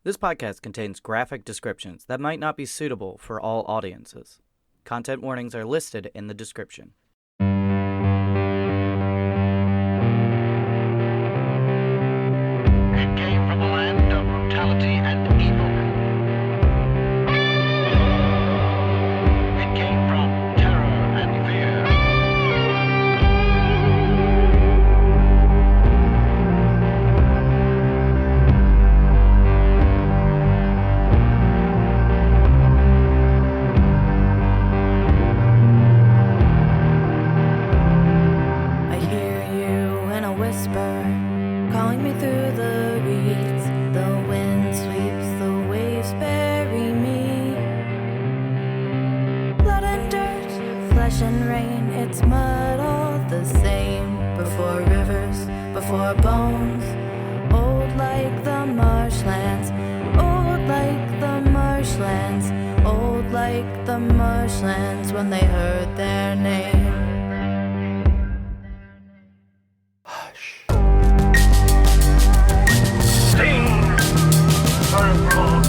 This podcast contains graphic descriptions that might not be suitable for all audiences. Content warnings are listed in the description. It came from the land of brutality and evil. It came from terror and fear. I hear you in a whisper, calling me through the reeds. The wind sweeps, the waves bury me. Blood and dirt, flesh and rain, it's mud all the same. Before rivers, before bones, old like the marshlands, old like the marshlands, old like the marshlands when they heard their name. Sing for a frog.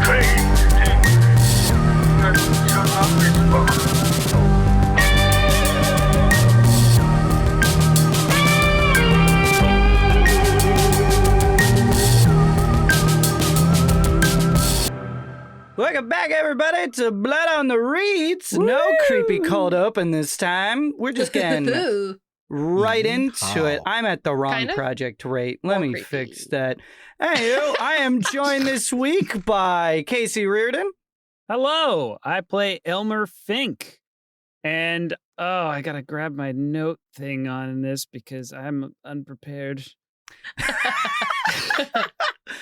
Train sing that shall not respond. Welcome back, everybody, to Blood on the Reeds. No creepy cold open this time. We're just getting Ooh. right into it. I'm at the wrong Kind of. project rate. Let More me creepy. fix that. Hey, I am joined this week by Casey Reardon. Hello, I play Elmer Fink. And, I gotta grab my note thing on this because I'm unprepared.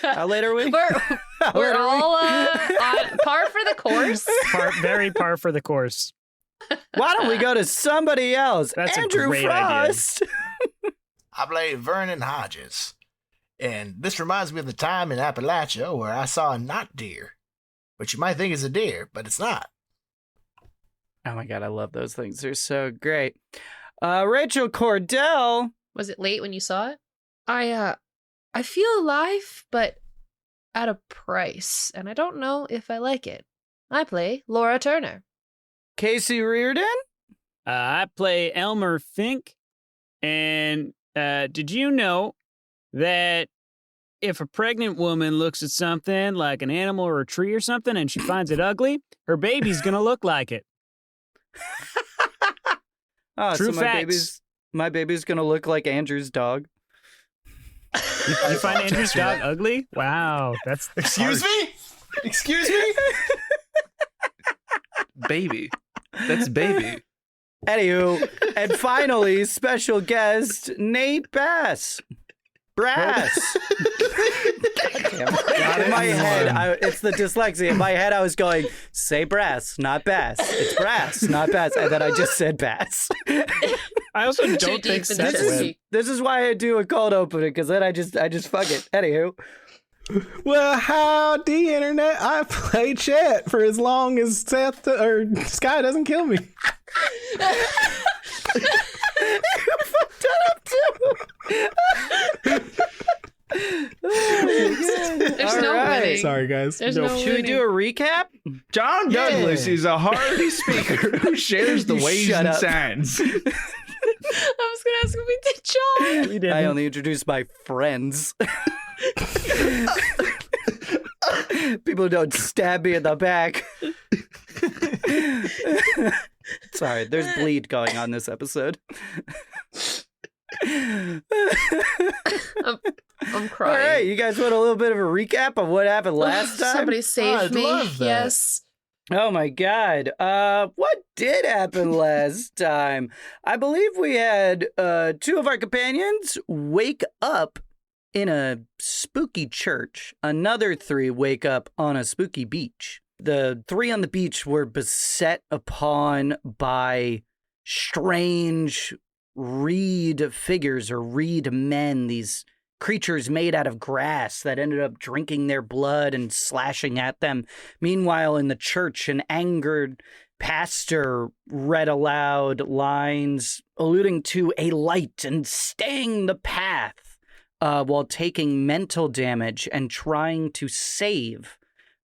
How late are we? We're all on par for the course. Very par for the course. Why don't we go to somebody else? That's a Andrew great idea. Frost. I play Vernon Hodges, and this reminds me of the time in Appalachia where I saw a not deer, which you might think is a deer, but it's not. Oh my god, I love those things. They're so great. Rachel Kordell. Was it late when you saw it? I feel alive, but at a price, and I don't know if I like it. I play Laura Turner. Casey Reardon. I play Elmer Fink. And did you know that if a pregnant woman looks at something like an animal or a tree or something and she finds it ugly, her baby's going to look like it? Oh, True so facts. my baby's gonna look like Andrew's dog. You find Andrew's dog ugly? Wow, that's Excuse me? Excuse me? Baby. That's baby. Anywho, and finally, special guest Nate Bass. Brass. In my head, it's the dyslexia. In my head, I was going, say brass, not bass. It's brass, not bass. And then I just said bass. I also Too don't think deep in the Seth history. went. This is why I do a cold opening, because then I just fuck it. Anywho. Well, howdy, Internet. I play Chet for as long as Seth or Sky doesn't kill me. You fucked that up too. There's All no right. winning. Sorry, guys. There's no Should we winning. do a recap? John Douglas is a hearty speaker who shares the You ways shut and up. signs. I was gonna ask if we did John. We didn't. I only introduced my friends. People don't stab me in the back. Sorry, there's bleed going on this episode. I'm All crying. right, you guys want a little bit of a recap of what happened last time? Somebody save I'd me. love that. Yes. Oh my god. What did happen last time? I believe we had two of our companions wake up in a spooky church. Another three wake up on a spooky beach. The three on the beach were beset upon by strange reed figures or reed men, these creatures made out of grass that ended up drinking their blood and slashing at them. Meanwhile, in the church, an angered pastor read aloud lines alluding to a light and staying the path while taking mental damage and trying to save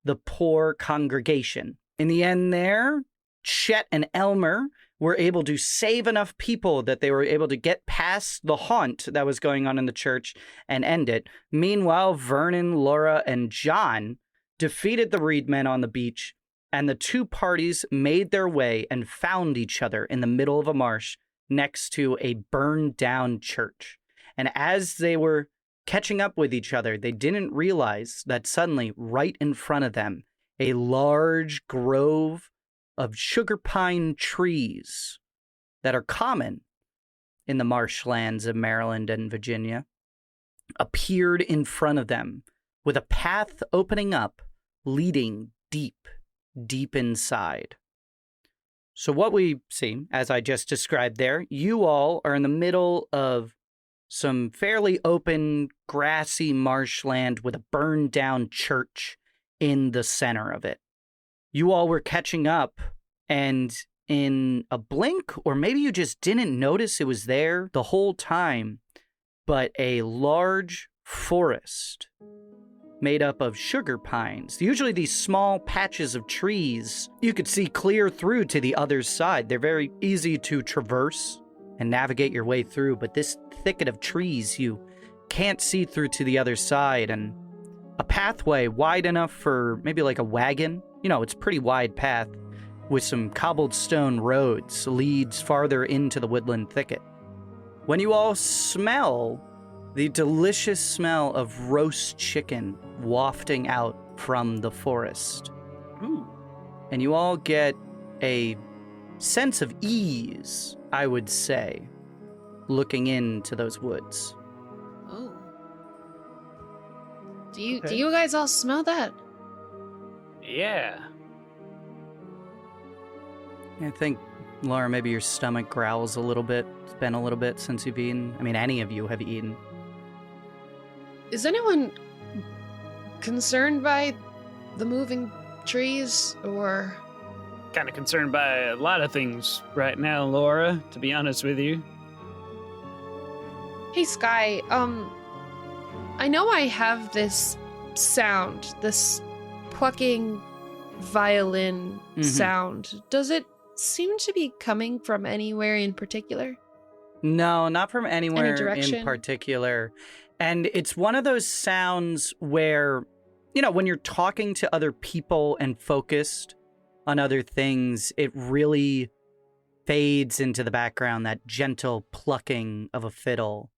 the poor congregation. In the end there, Chet and Elmer were able to save enough people that they were able to get past the haunt that was going on in the church and end it. Meanwhile, Vernon, Laura, and John defeated the Reed men on the beach, and the two parties made their way and found each other in the middle of a marsh next to a burned down church. And as they were catching up with each other, they didn't realize that suddenly, right in front of them, a large grove of sugar pine trees that are common in the marshlands of Maryland and Virginia appeared in front of them with a path opening up, leading deep, deep inside. So what we see, as I just described there, you all are in the middle of some fairly open, grassy marshland with a burned down church in the center of it. You all were catching up, and in a blink, or maybe you just didn't notice it was there the whole time, but a large forest made up of sugar pines. Usually these small patches of trees you could see clear through to the other side. They're very easy to traverse and navigate your way through, but this thicket of trees you can't see through to the other side, and a pathway wide enough for maybe like a wagon. It's a pretty wide path with some cobblestone roads leads farther into the woodland thicket. When you all smell the delicious smell of roast chicken wafting out from the forest. Ooh. And you all get a sense of ease, I would say, looking into those woods. Oh. Do you guys all smell that? Yeah. I think, Laura, maybe your stomach growls a little bit. It's been a little bit since you've eaten. I mean, any of you have eaten. Is anyone concerned by the moving trees, or... Kind of concerned by a lot of things right now, Laura, to be honest with you. Hey, Sky, I know I have this sound, this plucking violin sound. Does it seem to be coming from anywhere in particular? No, not from anywhere direction? in particular. And it's one of those sounds where, when you're talking to other people and focused on other things, it really fades into the background, that gentle plucking of a fiddle.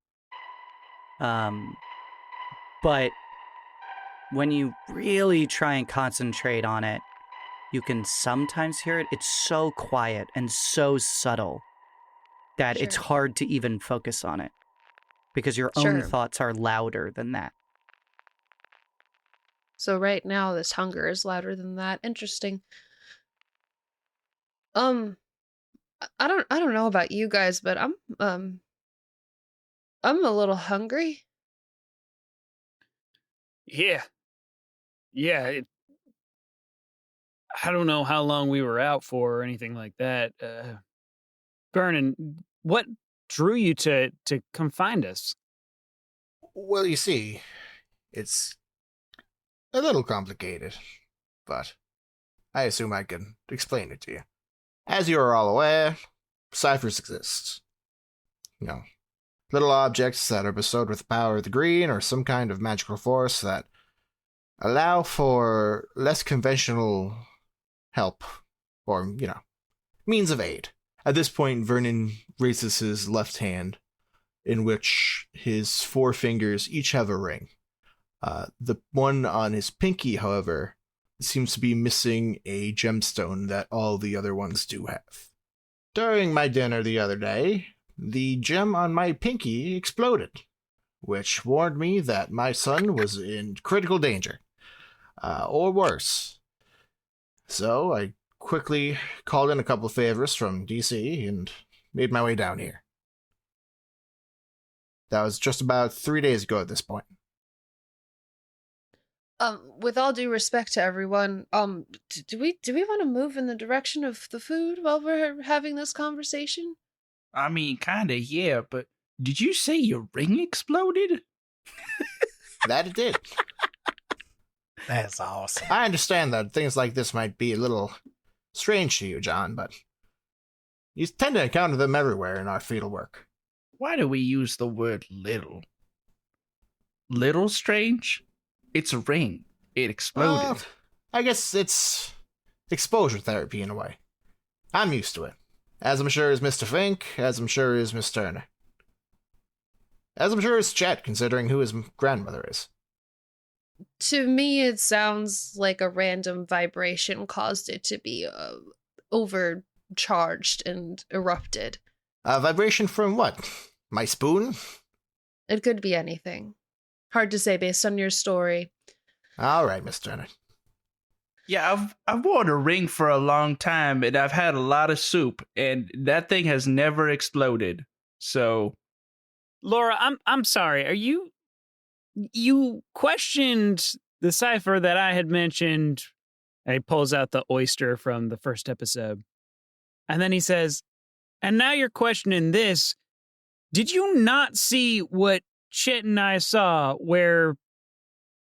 But when you really try and concentrate on it, you can sometimes hear it. It's so quiet and so subtle that it's hard to even focus on it because your own thoughts are louder than that. So right now, this hunger is louder than that. Interesting. I don't know about you guys, but I'm a little hungry. Yeah. I don't know how long we were out for or anything like that. Vernon, what drew you to come find us? Well, you see, it's a little complicated, but I assume I can explain it to you. As you are all aware, ciphers exist. Little objects that are bestowed with the power of the green or some kind of magical force that allow for less conventional help or, means of aid. At this point, Vernon raises his left hand, in which his 4 fingers each have a ring. The one on his pinky, however, seems to be missing a gemstone that all the other ones do have. During my dinner the other day, the gem on my pinky exploded, which warned me that my son was in critical danger, or worse. So I quickly called in a couple of favors from DC and made my way down here. That was just about 3 days ago at this point. With all due respect to everyone, do we want to move in the direction of the food while we're having this conversation? I mean, kinda, yeah, but did you say your ring exploded? That it did. That's awesome. I understand that things like this might be a little strange to you, John, but you tend to encounter them everywhere in our field work. Why do we use the word little? Little strange? It's a ring. It exploded. Well, I guess it's exposure therapy in a way. I'm used to it. As I'm sure is Mr. Fink, as I'm sure is Miss Turner. As I'm sure is Chet, considering who his grandmother is. To me, it sounds like a random vibration caused it to be overcharged and erupted. A vibration from what? My spoon? It could be anything. Hard to say based on your story. All right, Miss Turner. Yeah, I've worn a ring for a long time, and I've had a lot of soup, and that thing has never exploded. So, Laura, I'm sorry. Are you questioned the cipher that I had mentioned? And he pulls out the oyster from the first episode. And then he says, and now you're questioning this. Did you not see what Chet and I saw where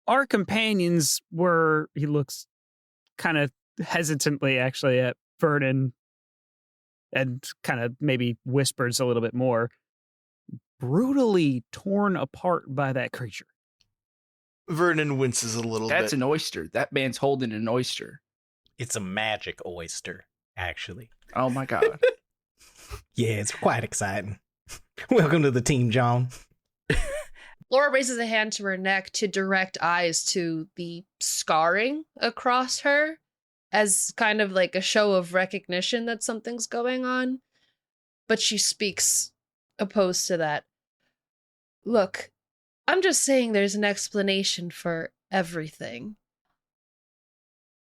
our companions were, he looks kind of hesitantly actually at Vernon and kind of maybe whispers a little bit more, brutally torn apart by that creature. Vernon winces a little that's bit. an oyster. That man's holding an oyster. It's a magic oyster, actually. Oh my God. Yeah, it's quite exciting. Welcome to the team, John. Laura raises a hand to her neck to direct eyes to the scarring across her as kind of like a show of recognition that something's going on. But she speaks opposed to that. Look, I'm just saying there's an explanation for everything.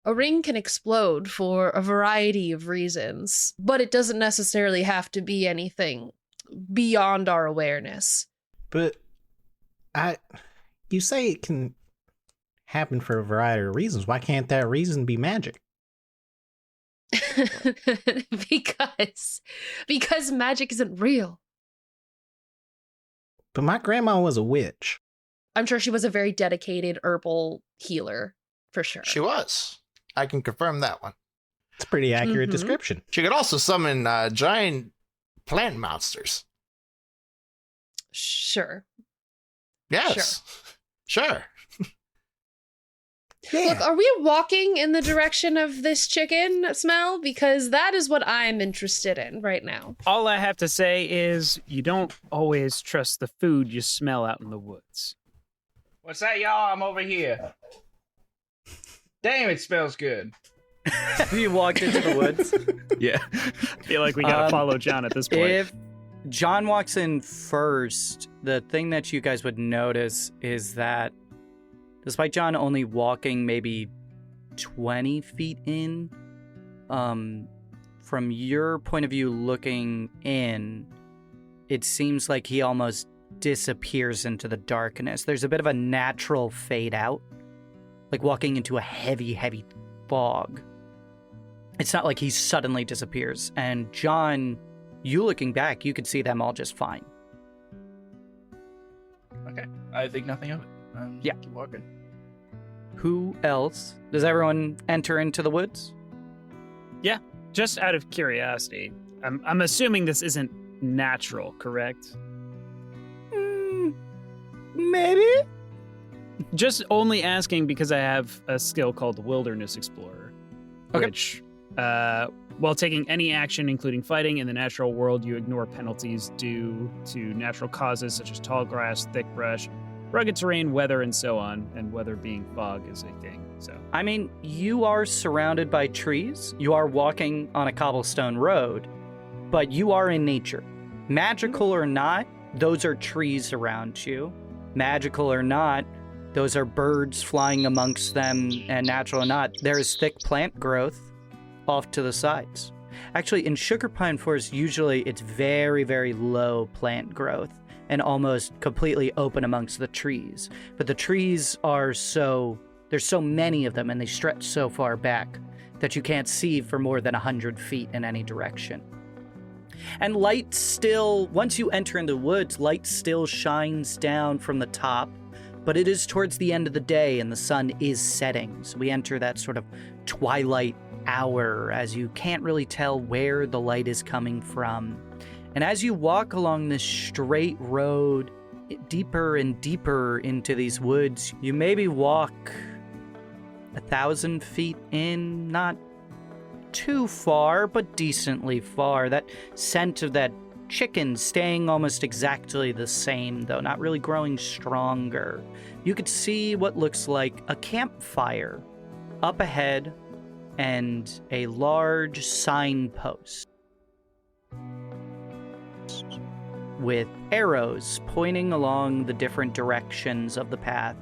A ring can explode for a variety of reasons, but it doesn't necessarily have to be anything beyond our awareness. But you say it can happen for a variety of reasons. Why can't that reason be magic? because magic isn't real. But my grandma was a witch. I'm sure she was a very dedicated herbal healer, for sure. She was. I can confirm that one. It's a pretty accurate description. She could also summon giant plant monsters. Sure. Yes. Sure. Yeah. Look, are we walking in the direction of this chicken smell? Because that is what I'm interested in right now. All I have to say is you don't always trust the food you smell out in the woods. What's that, y'all? I'm over here. Damn, it smells good. You walked into the woods. Yeah. I feel like we gotta follow John at this point. If John walks in first, the thing that you guys would notice is that despite John only walking maybe 20 feet in, from your point of view looking in, it seems like he almost disappears into the darkness. There's a bit of a natural fade out, like walking into a heavy, heavy fog. It's not like he suddenly disappears. And John, you looking back, you could see them all just fine. Okay. I think nothing of it. Yeah. Keep walking. Who else? Does everyone enter into the woods? Yeah, just out of curiosity, I'm assuming this isn't natural, correct? Maybe. Just only asking because I have a skill called Wilderness Explorer, Okay. which, while taking any action, including fighting, in the natural world, you ignore penalties due to natural causes such as tall grass, thick brush, rugged terrain, weather, and so on, and weather being fog is a thing, so. I mean, you are surrounded by trees. You are walking on a cobblestone road, but you are in nature. Magical or not, those are trees around you. Magical or not, those are birds flying amongst them, and natural or not, there is thick plant growth off to the sides. Actually, in sugar pine forest, usually it's very, very low plant growth and almost completely open amongst the trees. But the trees are there's so many of them and they stretch so far back that you can't see for more than 100 feet in any direction. And light still, once you enter into the woods, light still shines down from the top but it is towards the end of the day and the sun is setting. So we enter that sort of twilight hour as you can't really tell where the light is coming from. And as you walk along this straight road, deeper and deeper into these woods, you maybe walk 1,000 feet in, not too far, but decently far. That scent of that chicken staying almost exactly the same, though not really growing stronger. You could see what looks like a campfire up ahead and a large signpost with arrows pointing along the different directions of the path,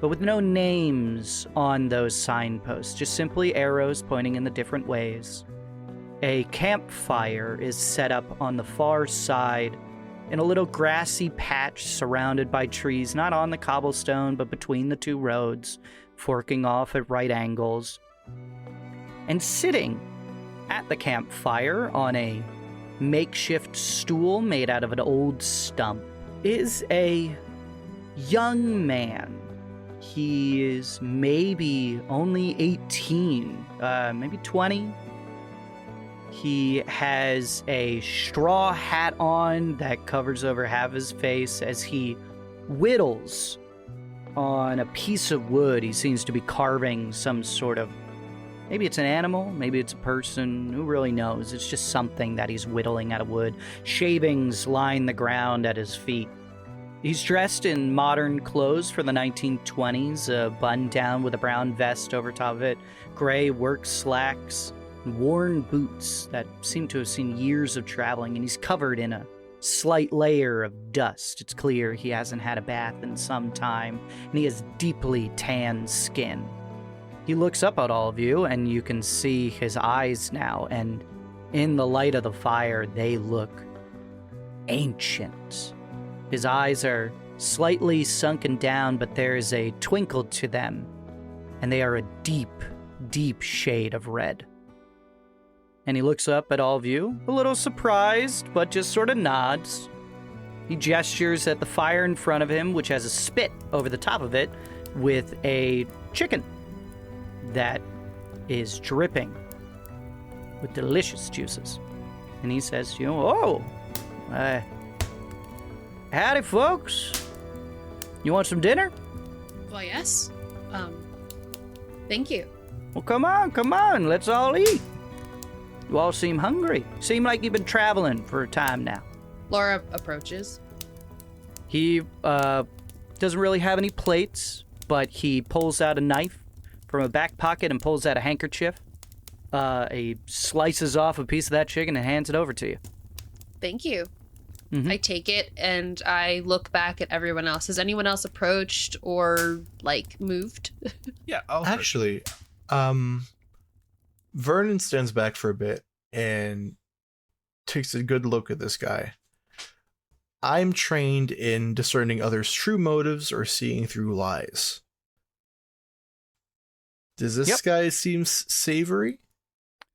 but with no names on those signposts, just simply arrows pointing in the different ways. A campfire is set up on the far side in a little grassy patch surrounded by trees, not on the cobblestone, but between the two roads, forking off at right angles. And sitting at the campfire on a makeshift stool made out of an old stump is a young man. He is maybe only 18, maybe 20. He has a straw hat on that covers over half his face as he whittles on a piece of wood. He seems to be carving some sort of, maybe it's an animal, maybe it's a person, who really knows? It's just something that he's whittling out of wood. Shavings line the ground at his feet. He's dressed in modern clothes for the 1920s, a button down with a brown vest over top of it, gray work slacks, worn boots that seem to have seen years of traveling, and he's covered in a slight layer of dust. It's clear he hasn't had a bath in some time, and he has deeply tanned skin. He looks up at all of you, and you can see his eyes now, and in the light of the fire, they look ancient. His eyes are slightly sunken down, but there is a twinkle to them, and they are a deep, deep shade of red. And he looks up at all of you, a little surprised, but just sort of nods. He gestures at the fire in front of him, which has a spit over the top of it, with a chicken that is dripping with delicious juices. And he says, howdy, folks. You want some dinner? Well, yes. Thank you. Well, come on, let's all eat. You all seem hungry. Seem like you've been traveling for a time now. Laura approaches. He doesn't really have any plates, but he pulls out a knife from a back pocket and pulls out a handkerchief. He slices off a piece of that chicken and hands it over to you. Thank you. Mm-hmm. I take it and I look back at everyone else. Has anyone else approached or, moved? Yeah, Actually, Vernon stands back for a bit and takes a good look at this guy. I'm trained in discerning others' true motives or seeing through lies. Does this guy seem savory?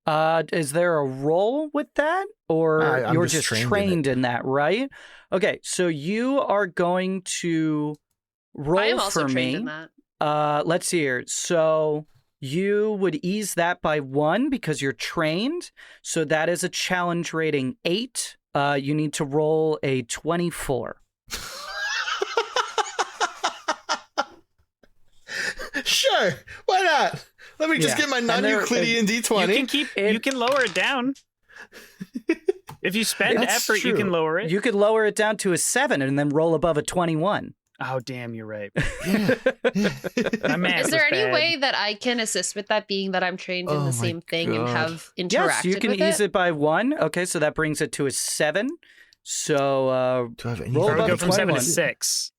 Is there a role with that? Or I'm you're just trained in that, right? Okay, so you are going to roll I am also for trained me. in that. Let's see here. So you would ease that by 1 because you're trained. So that is a challenge rating 8. You need to roll a 24. Sure, why not? Let me just get my non-Euclidean D20. You can lower it down. If you spend That's effort, true. you can lower it. You could lower it down to a 7 and then roll above a 21. Oh, damn, you're right. Yeah. My math Is there was any bad. way that I can assist with that, being that I'm trained in Oh the my same thing and God. have interacted Yes, you can with ease it by 1. Okay, so that brings it to a 7. So Do I have any? roll Or we above go a from 7 to 21. 6.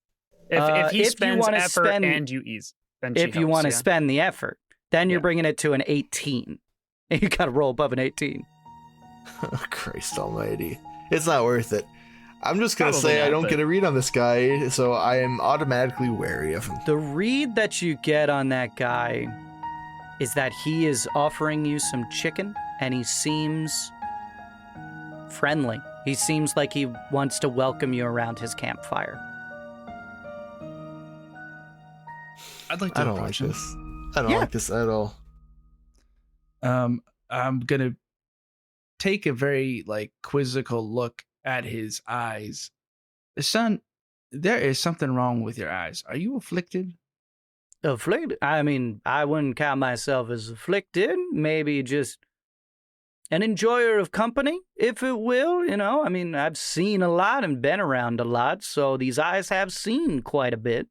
If If he you spends wanna effort spend- and you ease, then she If you helps, want to yeah. spend the effort, then you're Yeah. bringing it to an 18. You got to roll above an 18. Oh, Christ almighty. It's not worth it. I'm just going to Probably say I not, don't but- get a read on this guy, so I am automatically wary of him. The read that you get on that guy is that he is offering you some chicken, and he seems friendly. He seems like he wants to welcome you around his campfire. I'd like to I don't like approach him. this. I don't like this at all. I'm gonna take a very quizzical look at his eyes. Son, there is something wrong with your eyes. Are you afflicted? Afflicted? I mean, I wouldn't count myself as afflicted. Maybe just an enjoyer of company, if it will. I mean, I've seen a lot and been around a lot, so these eyes have seen quite a bit.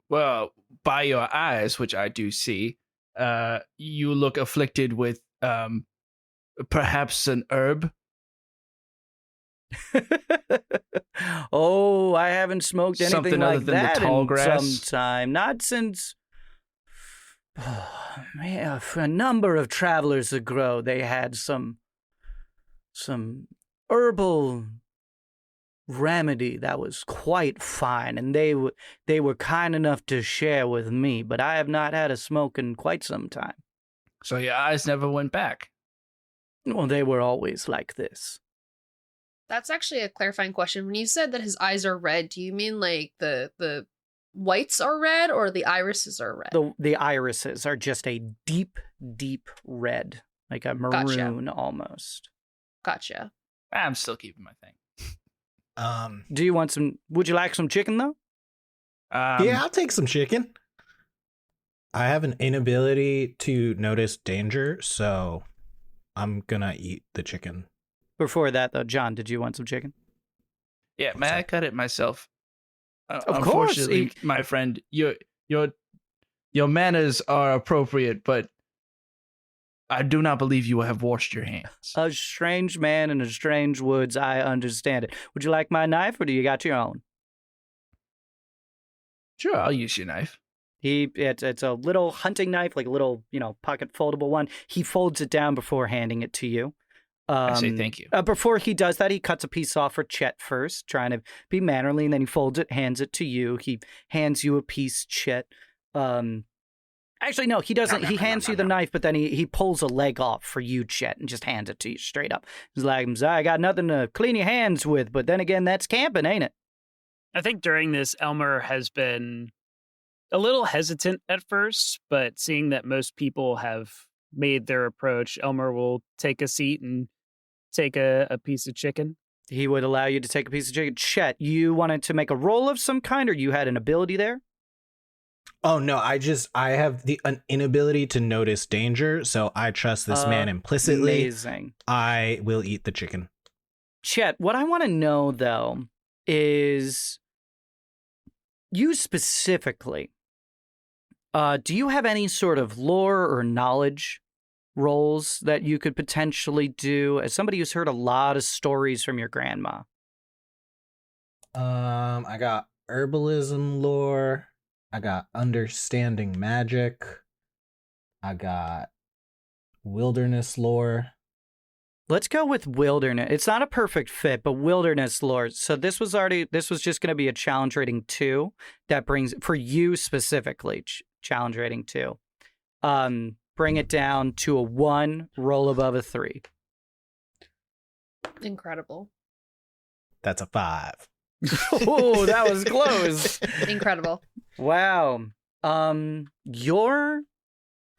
Well, by your eyes, which I do see, you look afflicted with perhaps an herb. Oh, I haven't smoked anything Something like other than the that tall in grass? some time. Not since man, a number of travelers ago. They had some herbal remedy that was quite fine, and they were kind enough to share with me. But I have not had a smoke in quite some time. So your eyes never went back. Well, they were always like this. That's actually a clarifying question. When you said that his eyes are red, do you mean like the whites are red or the irises are red? The irises are just a deep, deep red, like a maroon almost. Gotcha. I'm still keeping my thing. Do you want some? Would you like some chicken though? Yeah, I'll take some chicken. I have an inability to notice danger, so I'm gonna eat the chicken. Before that, though, John, did you want some chicken? Yeah, may I cut it myself? Of Unfortunately, course. my friend, your manners are appropriate, but I do not believe you have washed your hands. A strange man in a strange woods. I understand it. Would you like my knife, or do you got your own? Sure, I'll use your knife. It's a little hunting knife, like a little pocket foldable one. He folds it down before handing it to you. I say thank you. Before he does that, he cuts a piece off for Chet first, trying to be mannerly, and then he folds it, hands it to you. He hands you a piece, Chet. Actually, no, he doesn't. He hands you the knife, but then he pulls a leg off for you, Chet, and just hands it to you straight up. He's like, I got nothing to clean your hands with, but then again, that's camping, ain't it? I think during this, Elmer has been a little hesitant at first, but seeing that most people have made their approach, Elmer will take a seat and take a piece of chicken. He would allow you to take a piece of chicken. Chet, you wanted to make a roll of some kind, or you had an ability there? Oh no, I have an inability to notice danger, so I trust this man implicitly. Amazing. I will eat the chicken. Chet, what I want to know though is you specifically. Do you have any sort of lore or knowledge roles that you could potentially do as somebody who's heard a lot of stories from your grandma? I got herbalism lore. I got understanding magic. I got wilderness lore. Let's go with wilderness. It's not a perfect fit, but wilderness lore. So this was just going to be a challenge rating 2 that brings, for you specifically, challenge rating 2. Bring it down to a 1, roll above a 3. Incredible. That's a 5. Oh, that was close. Incredible. Wow. Your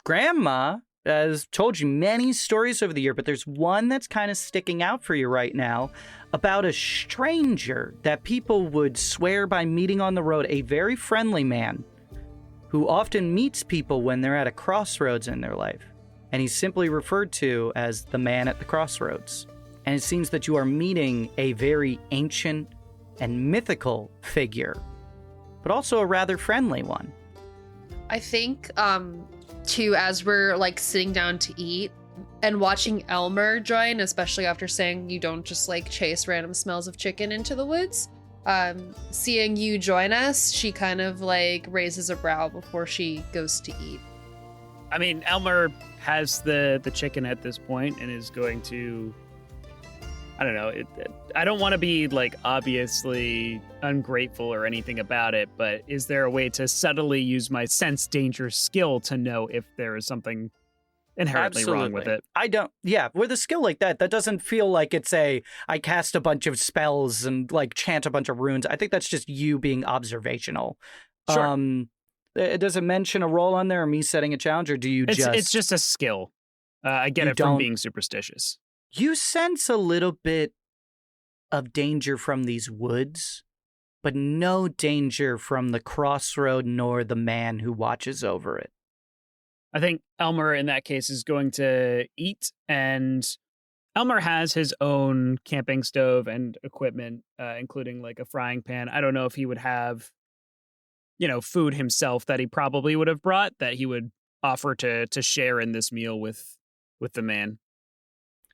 grandma has told you many stories over the year, but there's one that's kind of sticking out for you right now about a stranger that people would swear by meeting on the road, a very friendly man who often meets people when they're at a crossroads in their life. And he's simply referred to as the man at the crossroads. And it seems that you are meeting a very ancient and mythical figure, but also a rather friendly one. I think, too, as we're sitting down to eat and watching Elmer join, especially after saying you don't just chase random smells of chicken into the woods, seeing you join us, she kind of raises a brow before she goes to eat. I mean, Elmer has the chicken at this point and is going to, I don't know, I don't want to be obviously ungrateful or anything about it, but is there a way to subtly use my sense danger skill to know if there is something inherently wrong with it? I don't, yeah, with a skill like that doesn't feel like it's I cast a bunch of spells and chant a bunch of runes. I think that's just you being observational. Sure. Does it mention a roll on there or me setting a challenge, or do you It's just a skill. I get You it from don't- being superstitious. You sense a little bit of danger from these woods, but no danger from the crossroad nor the man who watches over it. I think Elmer, in that case, is going to eat, and Elmer has his own camping stove and equipment, including like a frying pan. I don't know if he would have, food himself that he probably would have brought that he would offer to share in this meal with the man.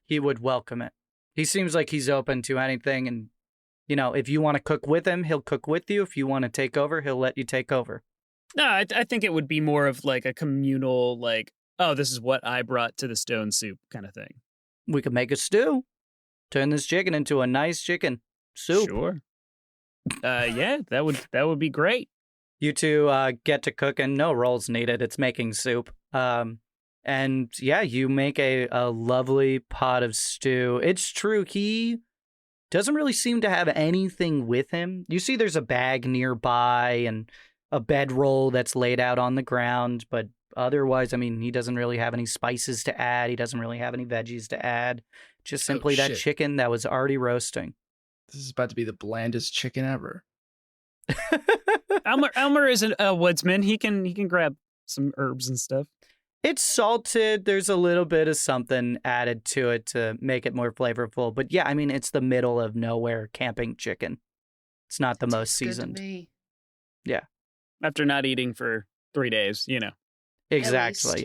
He would welcome it. He seems like he's open to anything, and, if you want to cook with him, he'll cook with you. If you want to take over, he'll let you take over. No, I think it would be more of like a communal, like, oh, this is what I brought to the stone soup kind of thing. We could make a stew. Turn this chicken into a nice chicken soup. Sure. Yeah, that would be great. You two get to cooking. No rolls needed. It's making soup. And yeah, you make a lovely pot of stew. It's true, he doesn't really seem to have anything with him. You see there's a bag nearby and a bedroll that's laid out on the ground, but otherwise, he doesn't really have any spices to add. He doesn't really have any veggies to add. Just simply that shit. chicken that was already roasting. This is about to be the blandest chicken ever. Elmer is a woodsman. He can grab some herbs and stuff. It's salted. There's a little bit of something added to it to make it more flavorful. But yeah, it's the middle of nowhere camping chicken. It's not the most seasoned. Good to me. Yeah. After not eating for 3 days, Exactly,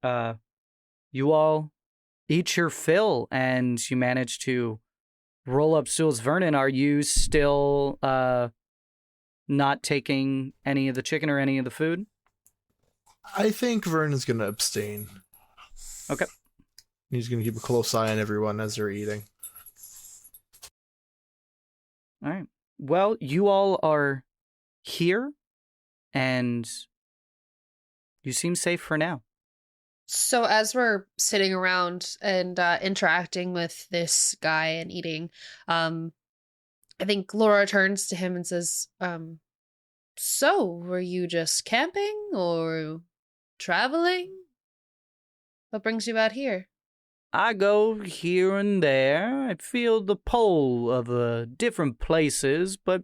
yeah. You all eat your fill and you manage to roll up stools. Vernon, are you still not taking any of the chicken or any of the food? I think Vernon's going to abstain. Okay. He's going to keep a close eye on everyone as they're eating. All right. Well, you all are here, and you seem safe for now. So as we're sitting around and interacting with this guy and eating, I think Laura turns to him and says, so were you just camping or traveling? What brings you out here? I go here and there. I feel the pull of different places, but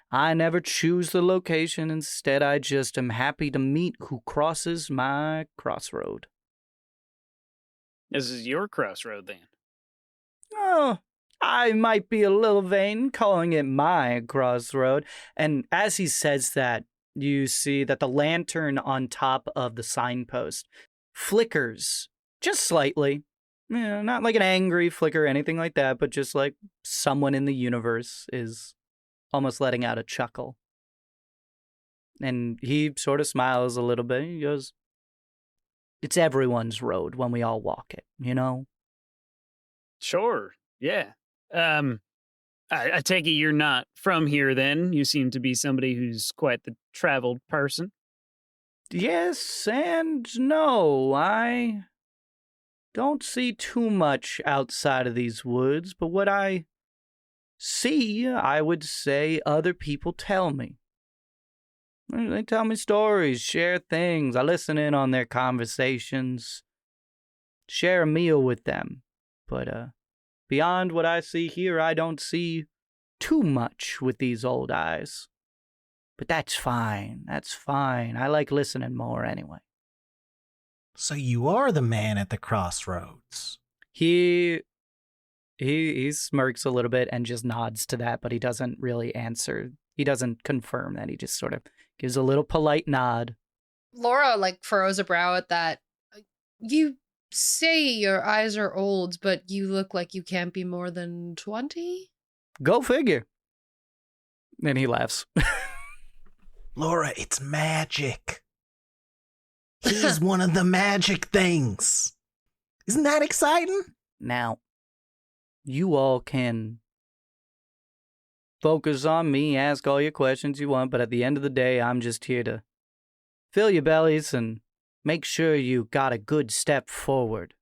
I never choose the location. Instead, I just am happy to meet who crosses my crossroad. This is your crossroad, then. Oh, I might be a little vain calling it my crossroad. And as he says that, you see that the lantern on top of the signpost flickers just slightly. Not like an angry flicker or anything like that, but just like someone in the universe is almost letting out a chuckle. And he sort of smiles a little bit. He goes, it's everyone's road when we all walk it, Sure, yeah. I take it you're not from here, then. You seem to be somebody who's quite the traveled person. Yes and no. I don't see too much outside of these woods, but what I see, I would say other people tell me. They tell me stories, share things. I listen in on their conversations, share a meal with them. But beyond what I see here, I don't see too much with these old eyes. But that's fine. That's fine. I like listening more anyway. So you are the man at the crossroads. He smirks a little bit and just nods to that, but he doesn't really answer. He doesn't confirm that. He just sort of gives a little polite nod. Laura furrows a brow at that. You say your eyes are old, but you look like you can't be more than 20? Go figure. And he laughs. Laura, it's magic. He's one of the magic things. Isn't that exciting? Now, you all can focus on me, ask all your questions you want, but at the end of the day, I'm just here to fill your bellies and make sure you got a good step forward.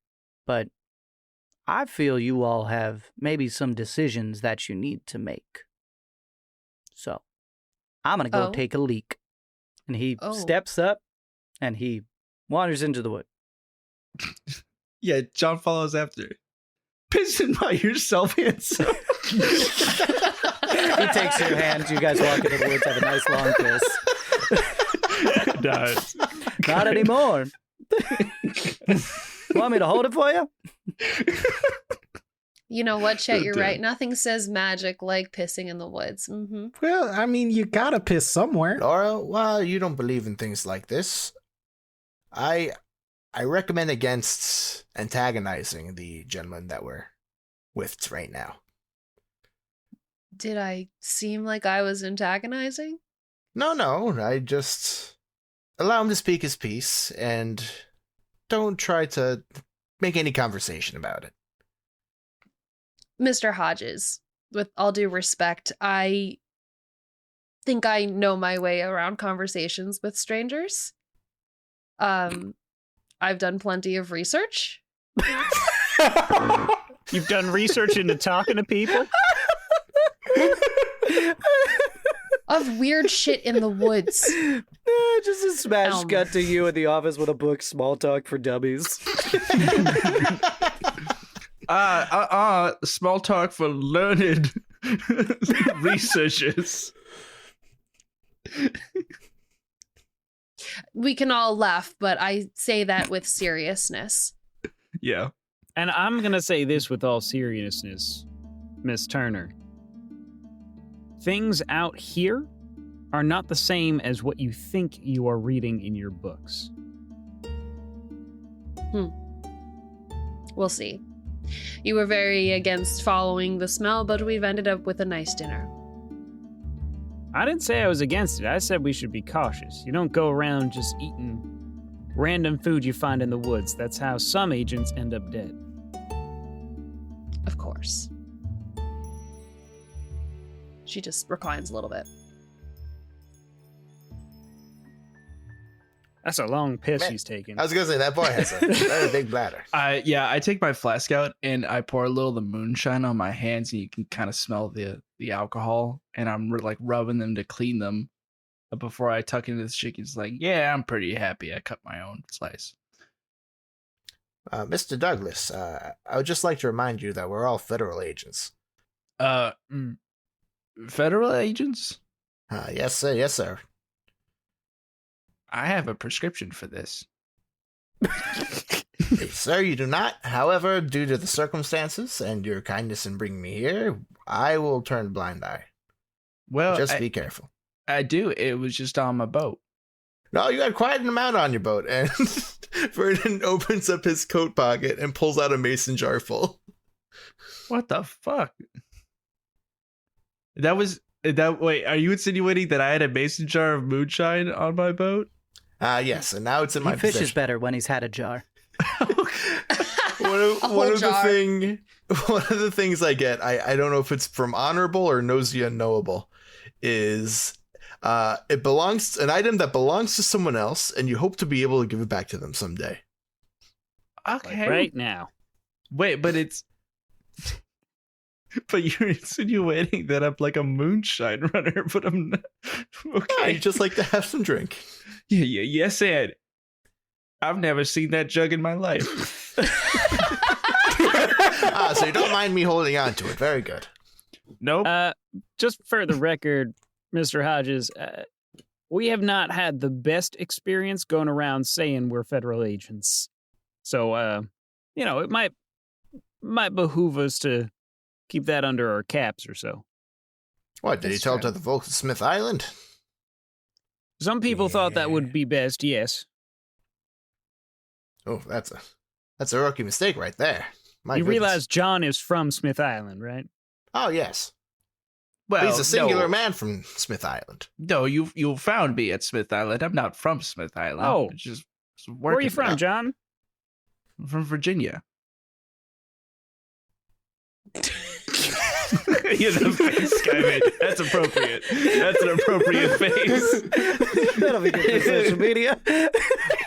But I feel you all have maybe some decisions that you need to make. So, I'm going to go take a leak. And he Oh. steps up and he wanders into the wood. Yeah, John follows after. Pissing by yourself, handsome. He takes your hand. You guys walk into the woods, have a nice long kiss. Nice. Not anymore. Want me to hold it for you? You know what, Chet? You're right. Nothing says magic like pissing in the woods. Mm-hmm. Well, I mean, you gotta piss somewhere. Laura, while you don't believe in things like this, I recommend against antagonizing the gentleman that we're with right now. Did I seem like I was antagonizing? No, I just allow him to speak his piece and don't try to make any conversation about it. Mr. Hodges, with all due respect, I think I know my way around conversations with strangers. I've done plenty of research. You've done research into talking to people? Of weird shit in the woods. Just a smash Elmer. cut to you in the office with a book, Small Talk for Dummies. Small talk for learned researchers. We can all laugh, but I say that with seriousness. Yeah. And I'm going to say this with all seriousness, Miss Turner. Things out here are not the same as what you think you are reading in your books. We'll see. You were very against following the smell, but we've ended up with a nice dinner. I didn't say I was against it. I said we should be cautious. You don't go around just eating random food you find in the woods. That's how some agents end up dead. Of course. She just reclines a little bit. That's a long piss Man, she's taking. I was gonna say that boy has a big bladder. I take my flask out and I pour a little of the moonshine on my hands, and you can kind of smell the alcohol. And I'm like rubbing them to clean them. But before I tuck into the chicken's like, yeah, I'm pretty happy. I cut my own slice. Mr. Douglas, I would just like to remind you that we're all federal agents. Federal agents? Yes, sir. Yes, sir. I have a prescription for this. Hey, sir, you do not. However, due to the circumstances and your kindness in bringing me here, I will turn a blind eye. Well, Just be careful. I do. It was just on my boat. No, you got quite an amount on your boat. And Vernon opens up his coat pocket and pulls out a mason jar full. What the fuck? Wait, are you insinuating that I had a mason jar of moonshine on my boat? Yes, and now it's in my He fishes possession. better when he's had a jar. One of the things I get, I don't know if it's from Honorable or Nosy Unknowable, is an item that belongs to someone else, and you hope to be able to give it back to them someday. Okay. Like right now. Wait, but it's... But you're insinuating that I'm like a moonshine runner, but I'm not. Okay. Yeah, you just like to have some drink. Yeah, yes, and I've never seen that jug in my life. So you don't mind me holding on to it. Very good. Nope. Just for the record, Mr. Hodges, we have not had the best experience going around saying we're federal agents. So, it might behoove us to keep that under our caps or so. What, did he tell it to the folks at Smith Island? Some people thought that would be best, yes. Oh, that's a rookie mistake right there. My You goodness. realize John is from Smith Island, right? Oh, yes. Well, He's a singular man from Smith Island. No, you found me at Smith Island. I'm not from Smith Island. Oh. I'm just Where are you from, John? I'm from Virginia. The face guy made. That's appropriate. That's an appropriate face. That'll be good for social media.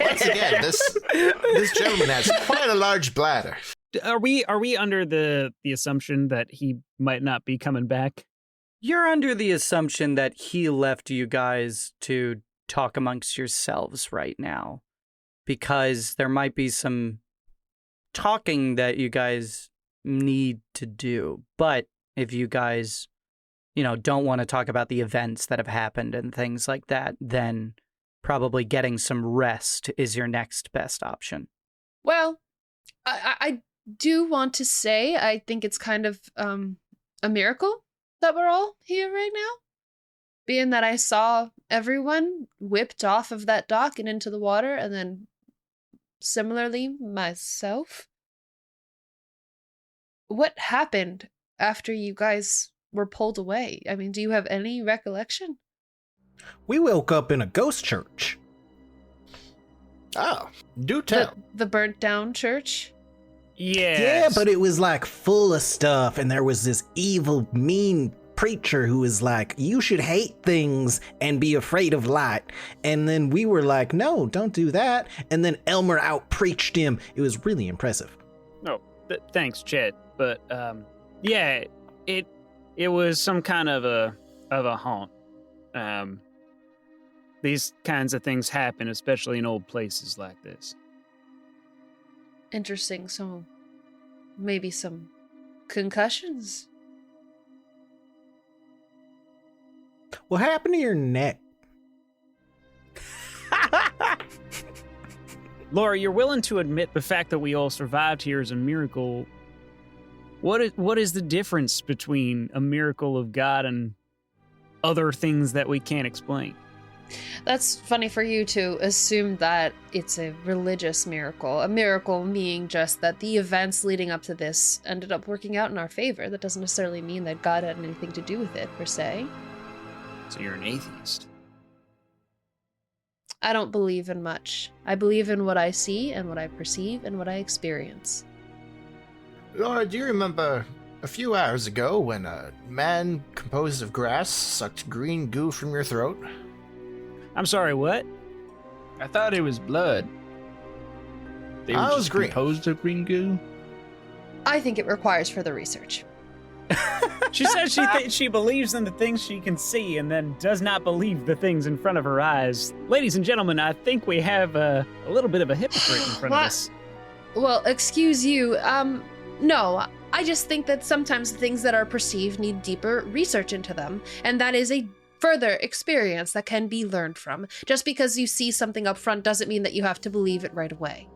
Once again, this gentleman has quite a large bladder. Are we under the assumption that he might not be coming back? You're under the assumption that he left you guys to talk amongst yourselves right now, because there might be some talking that you guys need to do. But if you guys, don't want to talk about the events that have happened and things like that, then probably getting some rest is your next best option. Well, I do want to say I think it's kind of a miracle that we're all here right now. Being that I saw everyone whipped off of that dock and into the water, and then similarly myself. What happened after you guys were pulled away? I mean, do you have any recollection? We woke up in a ghost church. Oh, do tell. The burnt down church? Yes. Yeah, but it was like full of stuff, and there was this evil, mean preacher who was like, you should hate things and be afraid of light. And then we were like, no, don't do that. And then Elmer out-preached him. It was really impressive. Oh, thanks, Chet. But, yeah, it was some kind of a haunt. These kinds of things happen, especially in old places like this. Interesting. So maybe some concussions? What happened to your neck? Laura, you're willing to admit the fact that we all survived here is a miracle. What is the difference between a miracle of God and other things that we can't explain? That's funny for you to assume that it's a religious miracle. A miracle meaning just that the events leading up to this ended up working out in our favor. That doesn't necessarily mean that God had anything to do with it, per se. So you're an atheist? I don't believe in much. I believe in what I see and what I perceive and what I experience. Laura, do you remember a few hours ago when a man composed of grass sucked green goo from your throat? I'm sorry, what? I thought it was blood. They were I was just green. composed of green goo. I think it requires further research. She says she believes in the things she can see and then does not believe the things in front of her eyes. Ladies and gentlemen, I think we have a little bit of a hypocrite in front of us. Well, excuse you. No, I just think that sometimes the things that are perceived need deeper research into them, and that is a further experience that can be learned from. Just because you see something up front doesn't mean that you have to believe it right away.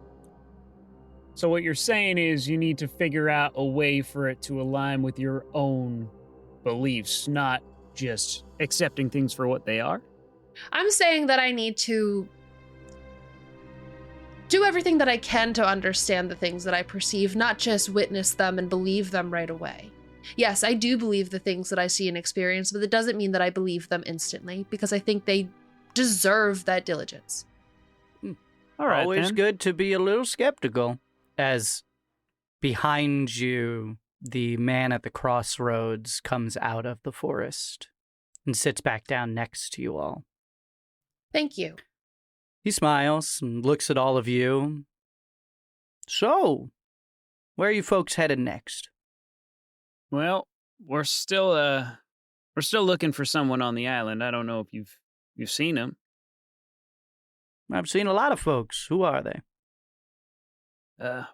So what you're saying is you need to figure out a way for it to align with your own beliefs, not just accepting things for what they are? I'm saying that I need to do everything that I can to understand the things that I perceive, not just witness them and believe them right away. Yes, I do believe the things that I see and experience, but it doesn't mean that I believe them instantly, because I think they deserve that diligence. All right, Always then. good to be a little skeptical. As behind you, the man at the crossroads comes out of the forest and sits back down next to you all. Thank you. He smiles and looks at all of you. So, where are you folks headed next? Well, we're still looking for someone on the island. I don't know if you've seen him. I've seen a lot of folks. Who are they?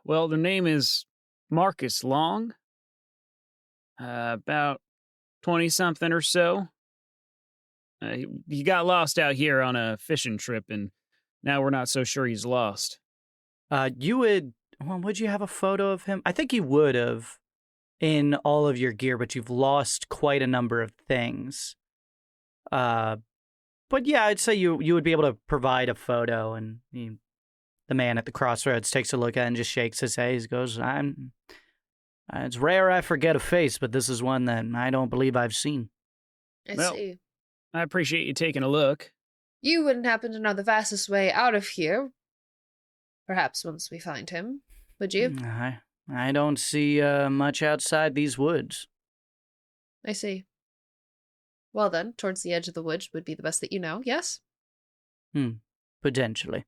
Well, their name is Marcus Long. About 20-something or so. He got lost out here on a fishing trip, and now we're not so sure he's lost. Would you have a photo of him? I think you would have in all of your gear, but you've lost quite a number of things. But yeah, I'd say you would be able to provide a photo, and the man at the crossroads takes a look at it and just shakes his head. He goes, it's rare I forget a face, but this is one that I don't believe I've seen. I Well, see. I appreciate you taking a look. You wouldn't happen to know the fastest way out of here. Perhaps once we find him, would you? I don't see much outside these woods. I see. Well then, towards the edge of the woods would be the best that you know, yes? Potentially.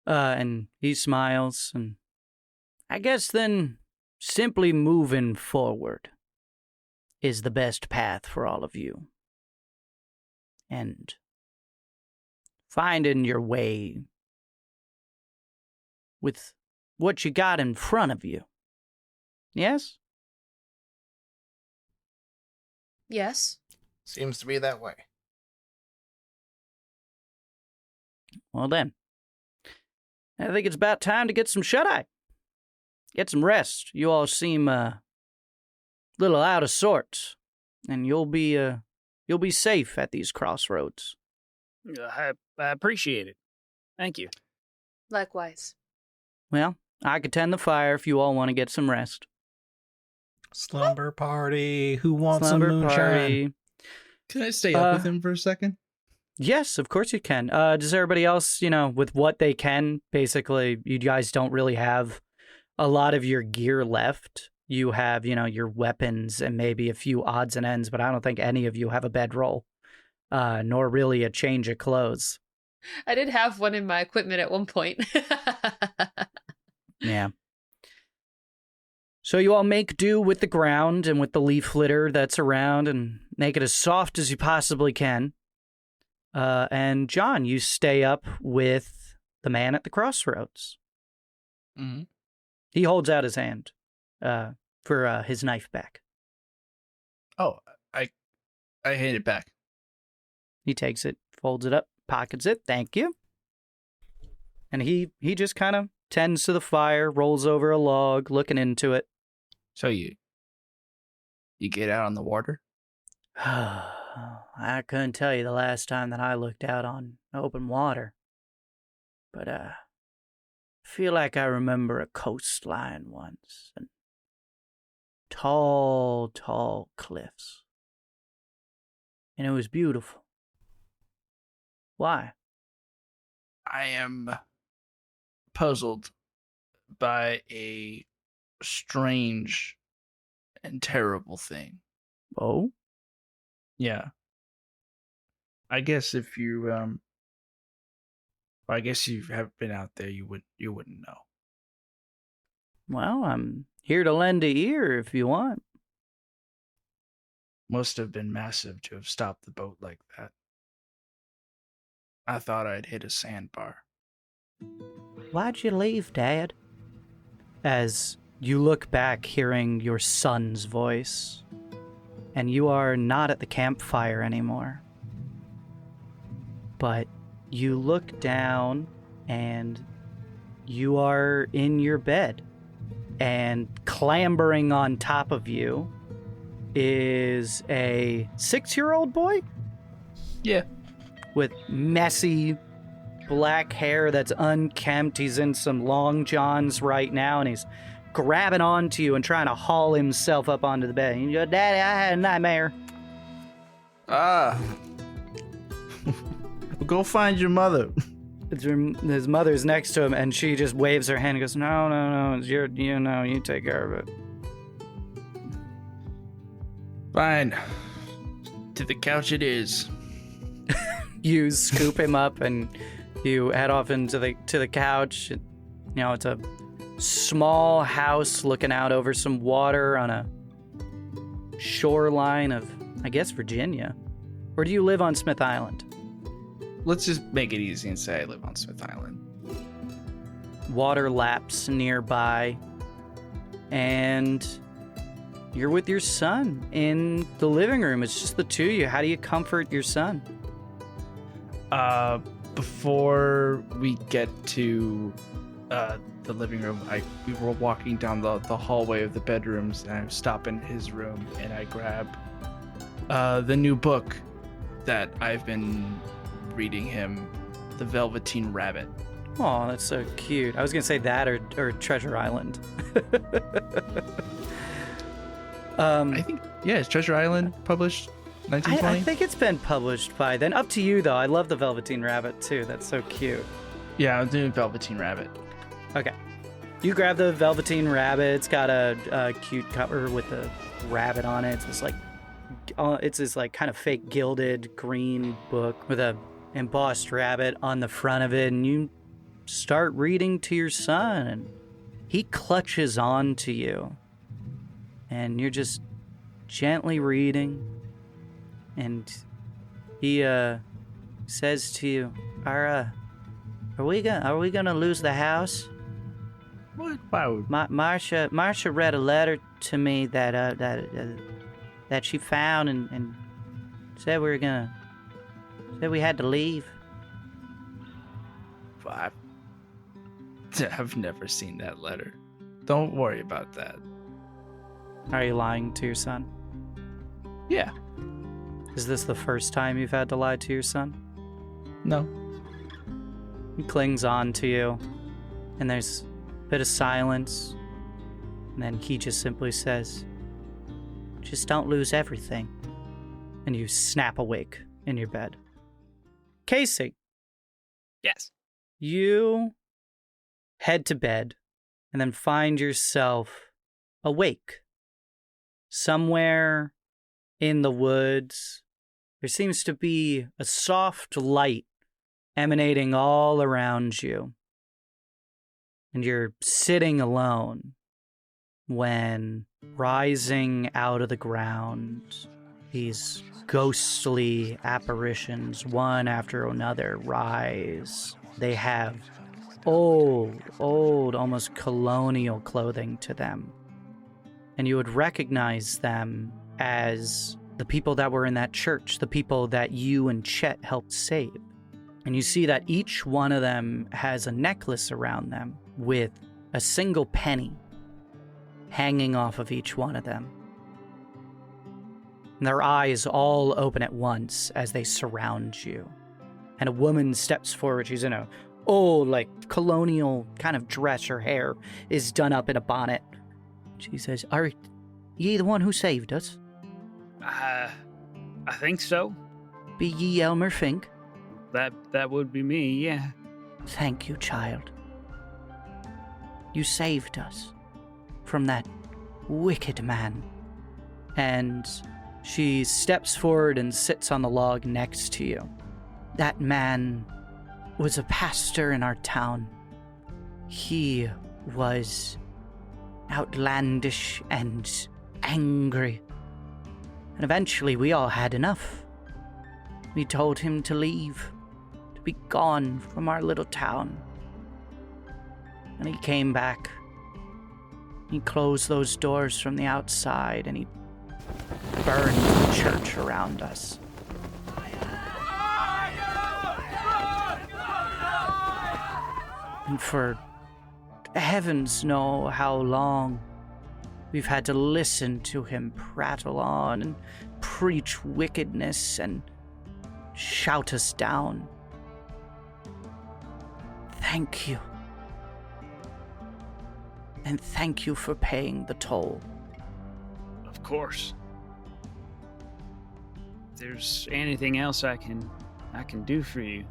And he smiles, and I guess then simply moving forward is the best path for all of you. And finding your way with what you got in front of you. Yes? Yes. Seems to be that way. Well then, I think it's about time to get some shut-eye. Get some rest. You all seem a little out of sorts, and you'll be safe at these crossroads. I appreciate it. Thank you. Likewise. Well, I could tend the fire if you all want to get some rest. Slumber party. Who wants Slumber some moonshine? party. Can I stay up with him for a second? Yes, of course you can. Does everybody else, with what they can, basically, you guys don't really have a lot of your gear left. You have, your weapons and maybe a few odds and ends, but I don't think any of you have a bedroll, nor really a change of clothes. I did have one in my equipment at one point. Yeah. So you all make do with the ground and with the leaf litter that's around and make it as soft as you possibly can. And John, you stay up with the man at the crossroads. Mm-hmm. He holds out his hand for his knife back. Oh, I hand it back. He takes it, folds it up, pockets it. Thank you. And he just kind of tends to the fire, rolls over a log, looking into it. So you get out on the water? I couldn't tell you the last time that I looked out on open water. But I feel like I remember a coastline once and tall, tall cliffs. And it was beautiful. Why? I am puzzled by a strange and terrible thing. Oh? Yeah. I guess if you I guess you have been out there, you wouldn't know. Well, I'm here to lend a ear if you want. Must have been massive to have stopped the boat like that. I thought I'd hit a sandbar. Why'd you leave, Dad? As you look back, hearing your son's voice, and you are not at the campfire anymore. But you look down, and you are in your bed, and clambering on top of you is a 6-year-old boy? Yeah. With messy black hair that's unkempt. He's in some long johns right now, and he's grabbing onto you and trying to haul himself up onto the bed. You go, Daddy, I had a nightmare. Go find your mother. His mother's next to him, and she just waves her hand and goes, No, it's you take care of it. Fine. To the couch it is. You scoop him up and you head off into the couch. It's a small house looking out over some water on a shoreline of, I guess, Virginia. Or do you live on Smith Island? Let's just make it easy and say I live on Smith Island. Water laps nearby, and you're with your son in the living room. It's just the two of you. How do you comfort your son? Before we get to the living room, we were walking down the hallway of the bedrooms, and I stop in his room and I grab the new book that I've been reading him, The Velveteen Rabbit. Oh, that's so cute. I was gonna say that or Treasure Island. I think, yeah, is Treasure Island published 1920? I think it's been published by then. Up to you, though. I love the Velveteen Rabbit, too. That's so cute. Yeah, I'm doing Velveteen Rabbit. Okay. You grab the Velveteen Rabbit. It's got a cute cover with a rabbit on it. It's this kind of fake gilded green book with a embossed rabbit on the front of it. And you start reading to your son, and he clutches on to you. And you're just gently reading. And he says to you, Are we gonna lose the house? What? Why would... Marsha read a letter to me that she found and said we had to leave. I've never seen that letter. Don't worry about that. Are you lying to your son? Yeah. Is this the first time you've had to lie to your son? No. He clings on to you, and there's a bit of silence, and then he just simply says, "Just don't lose everything." And you snap awake in your bed. Casey. Yes. You head to bed and then find yourself awake. Somewhere in the woods, there seems to be a soft light emanating all around you. And you're sitting alone when rising out of the ground, these ghostly apparitions, one after another, rise. They have old, almost colonial clothing to them. And you would recognize them as the people that were in that church, the people that you and Chet helped save. And you see that each one of them has a necklace around them with a single penny hanging off of each one of them. And their eyes all open at once as they surround you. And a woman steps forward. She's in a old, colonial kind of dress. Her hair is done up in a bonnet. She says, "Are ye the one who saved us?" I think so. "Be ye Elmer Fink?" That would be me, yeah. "Thank you, child. You saved us from that wicked man." And she steps forward and sits on the log next to you. "That man was a pastor in our town. He was outlandish and angry. And eventually we all had enough. We told him to leave, to be gone from our little town. And he came back. He closed those doors from the outside and he burned the church around us. And for heavens know how long we've had to listen to him prattle on and preach wickedness and shout us down. Thank you. And thank you for paying the toll." Of course. If there's anything else I can do for you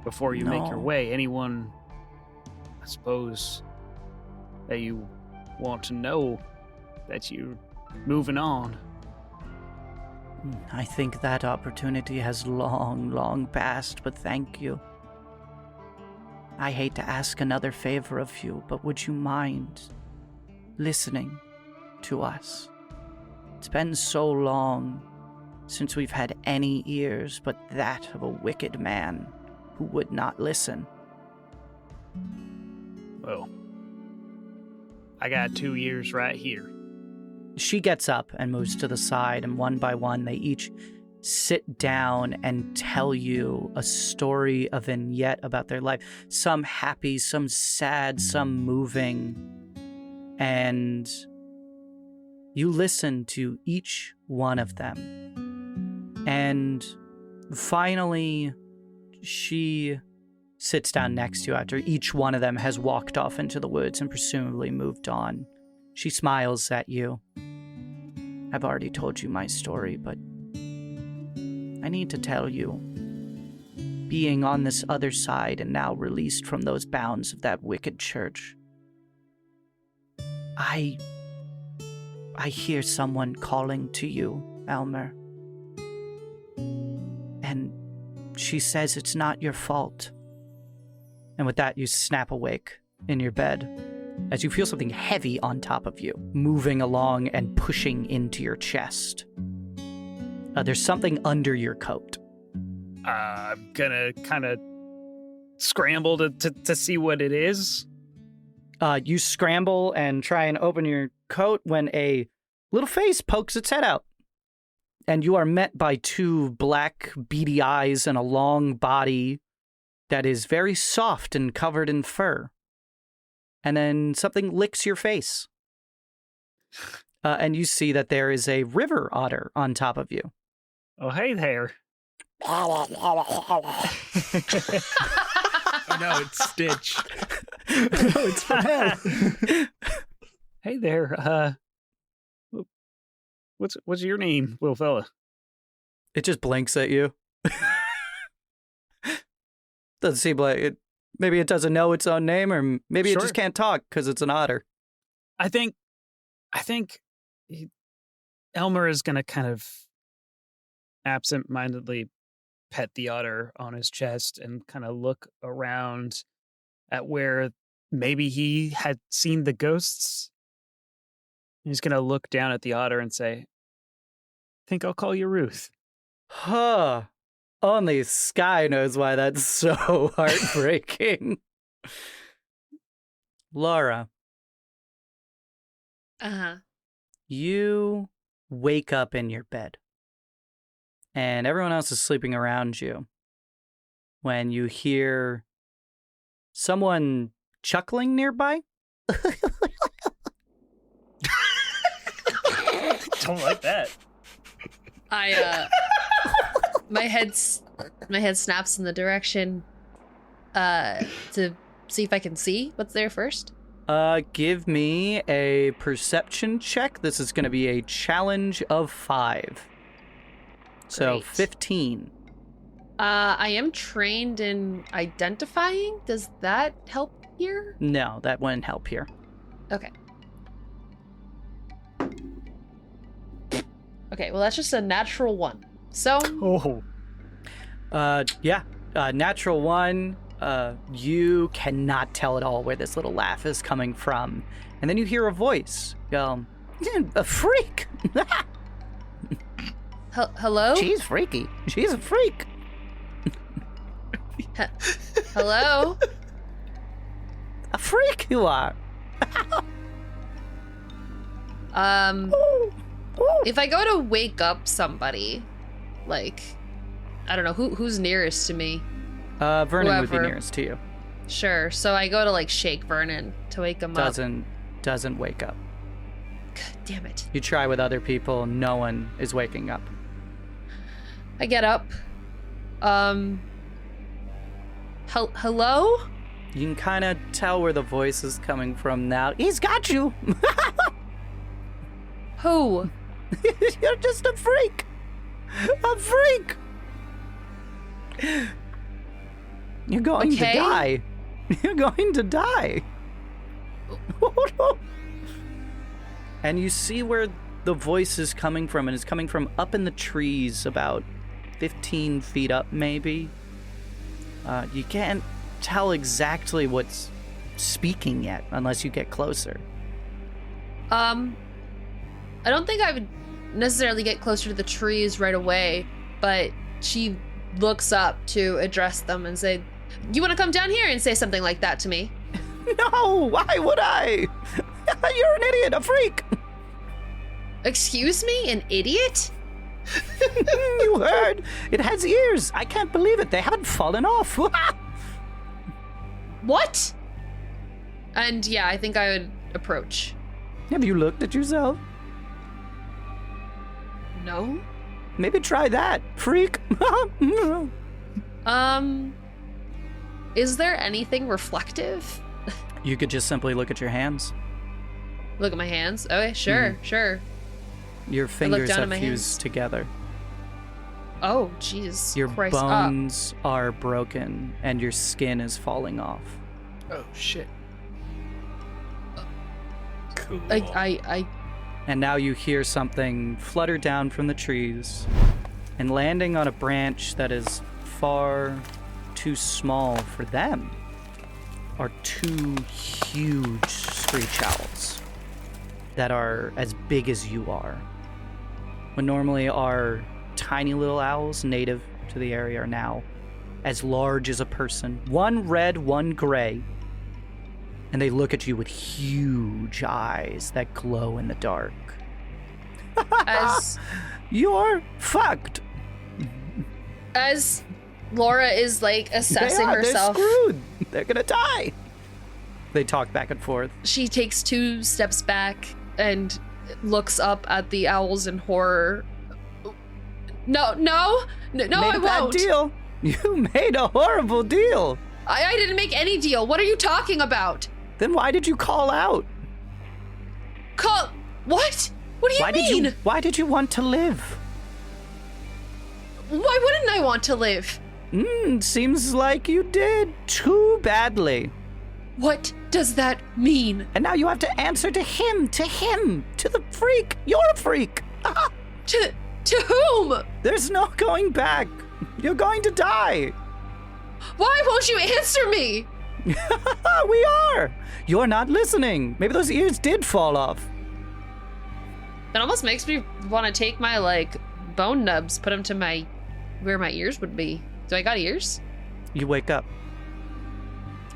before you make your No. way, anyone, I suppose, that you want to know that you're moving on. I think that opportunity has long passed, but thank you. I hate to ask another favor of you, but would you mind listening to us? It's been so long since we've had any ears but that of a wicked man who would not listen. Well, I got 2 years right here. She gets up and moves to the side, and one by one they each sit down and tell you a story, a vignette about their life. Some happy, some sad, some moving. And you listen to each one of them. And finally, she sits down next to you after each one of them has walked off into the woods and presumably moved on. She smiles at you. "I've already told you my story, but I need to tell you. Being on this other side and now released from those bounds of that wicked church, I hear someone calling to you, Elmer. And she says it's not your fault." And with that, you snap awake in your bed as you feel something heavy on top of you, moving along and pushing into your chest. There's something under your coat. I'm gonna kind of scramble to see what it is. You scramble and try and open your coat when a little face pokes its head out. And you are met by two black, beady eyes and a long body that is very soft and covered in fur. And then something licks your face. And you see that there is a river otter on top of you. Oh, hey there. Oh no, it's Stitch. No, it's from hell. Hey there. What's your name, little fella? It just blinks at you. Doesn't seem like it. Maybe it doesn't know its own name, or maybe it just can't talk because it's an otter. I think Elmer is gonna kind of absent-mindedly pet the otter on his chest and kind of look around at where maybe he had seen the ghosts. He's gonna look down at the otter and say, "Think I'll call you Ruth." Huh. Only Sky knows why that's so heartbreaking. Laura, Uh-huh. you wake up in your bed. And everyone else is sleeping around you when you hear someone chuckling nearby. Don't like that. My head snaps in the direction to see if I can see what's there first. Give me a perception check. This is going to be a challenge of 5. So Great. 15. I am trained in identifying. Does that help here? No, that wouldn't help here. Okay. Okay, well that's just a natural 1. So Oh. Natural 1. You cannot tell at all where this little laugh is coming from. And then you hear a voice go, "A freak." hello? She's freaky. She's a freak. Hello? A freak you are. If I go to wake up somebody, like, I don't know, who's nearest to me? Vernon would be Whoever. nearest to you. Sure. So I go to like shake Vernon to wake him up. Doesn't wake up. God damn it. You try with other people, no one is waking up. I get up. Hello? You can kind of tell where the voice is coming from now. He's got you. Who? You're just a freak. A freak. You're going to Okay. die. You're going to die. And you see where the voice is coming from, and it's coming from up in the trees, about 15 feet up, maybe. You can't tell exactly what's speaking yet, unless you get closer. I don't think I would necessarily get closer to the trees right away, but she looks up to address them and say, "You want to come down here and say something like that to me?" No, why would I? You're an idiot, a freak. Excuse me, an idiot? You heard? It has ears. I can't believe it. They haven't fallen off. What? And yeah, I think I would approach. Have you looked at yourself? No? Maybe try that, freak. Is there anything reflective? You could just simply look at your hands. Look at my hands. Okay, sure, sure. Your fingers down at have my fused hands. together. Oh, jeez. Your Christ. bones are broken and your skin is falling off. Oh shit. Cool. I And now you hear something flutter down from the trees and landing on a branch that is far too small for them are 2 huge screech owls that are as big as you are. When normally are tiny little owls native to the area are now as large as a person. One red, one gray. And they look at you with huge eyes that glow in the dark. As You're fucked. as Laura is like assessing They're herself, screwed. They're gonna die. They talk back and forth. she takes 2 steps back and looks up at the owls in horror. No, I Made a won't. bad deal. You made a horrible deal. I didn't make any deal. What are you talking about? Then why did you call out? What? What do you mean? Why did you want to live? Why wouldn't I want to live? Seems like you did too badly. What does that mean? And now you have to answer to him, to the freak. You're a freak. To whom? There's no going back. You're going to die. Why won't you answer me? We are. You're not listening. Maybe those ears did fall off. That almost makes me want to take my like bone nubs, put them to where my ears would be. Do I got ears? You wake up.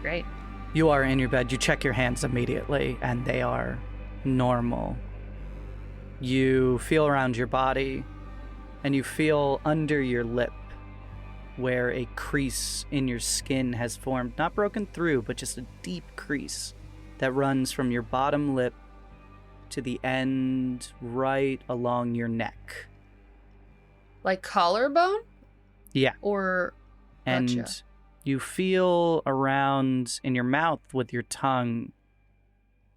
Great. You are in your bed. You check your hands immediately, and they are normal. You feel around your body, and you feel under your lip where a crease in your skin has formed. Not broken through, but just a deep crease that runs from your bottom lip to the end right along your neck. Like collarbone? Yeah. Or And Gotcha. you feel around in your mouth with your tongue.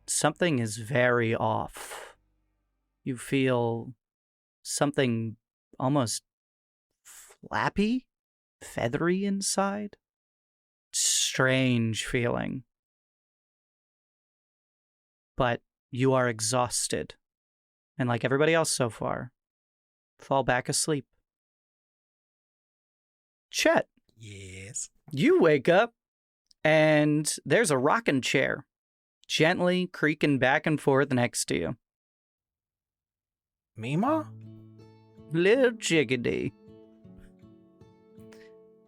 Something is very off. You feel something almost flappy, feathery inside. Strange feeling. But you are exhausted. And like everybody else so far, fall back asleep. Chet. Yes. You wake up, and there's a rocking chair gently creaking back and forth next to you. Mima? Little chickadee.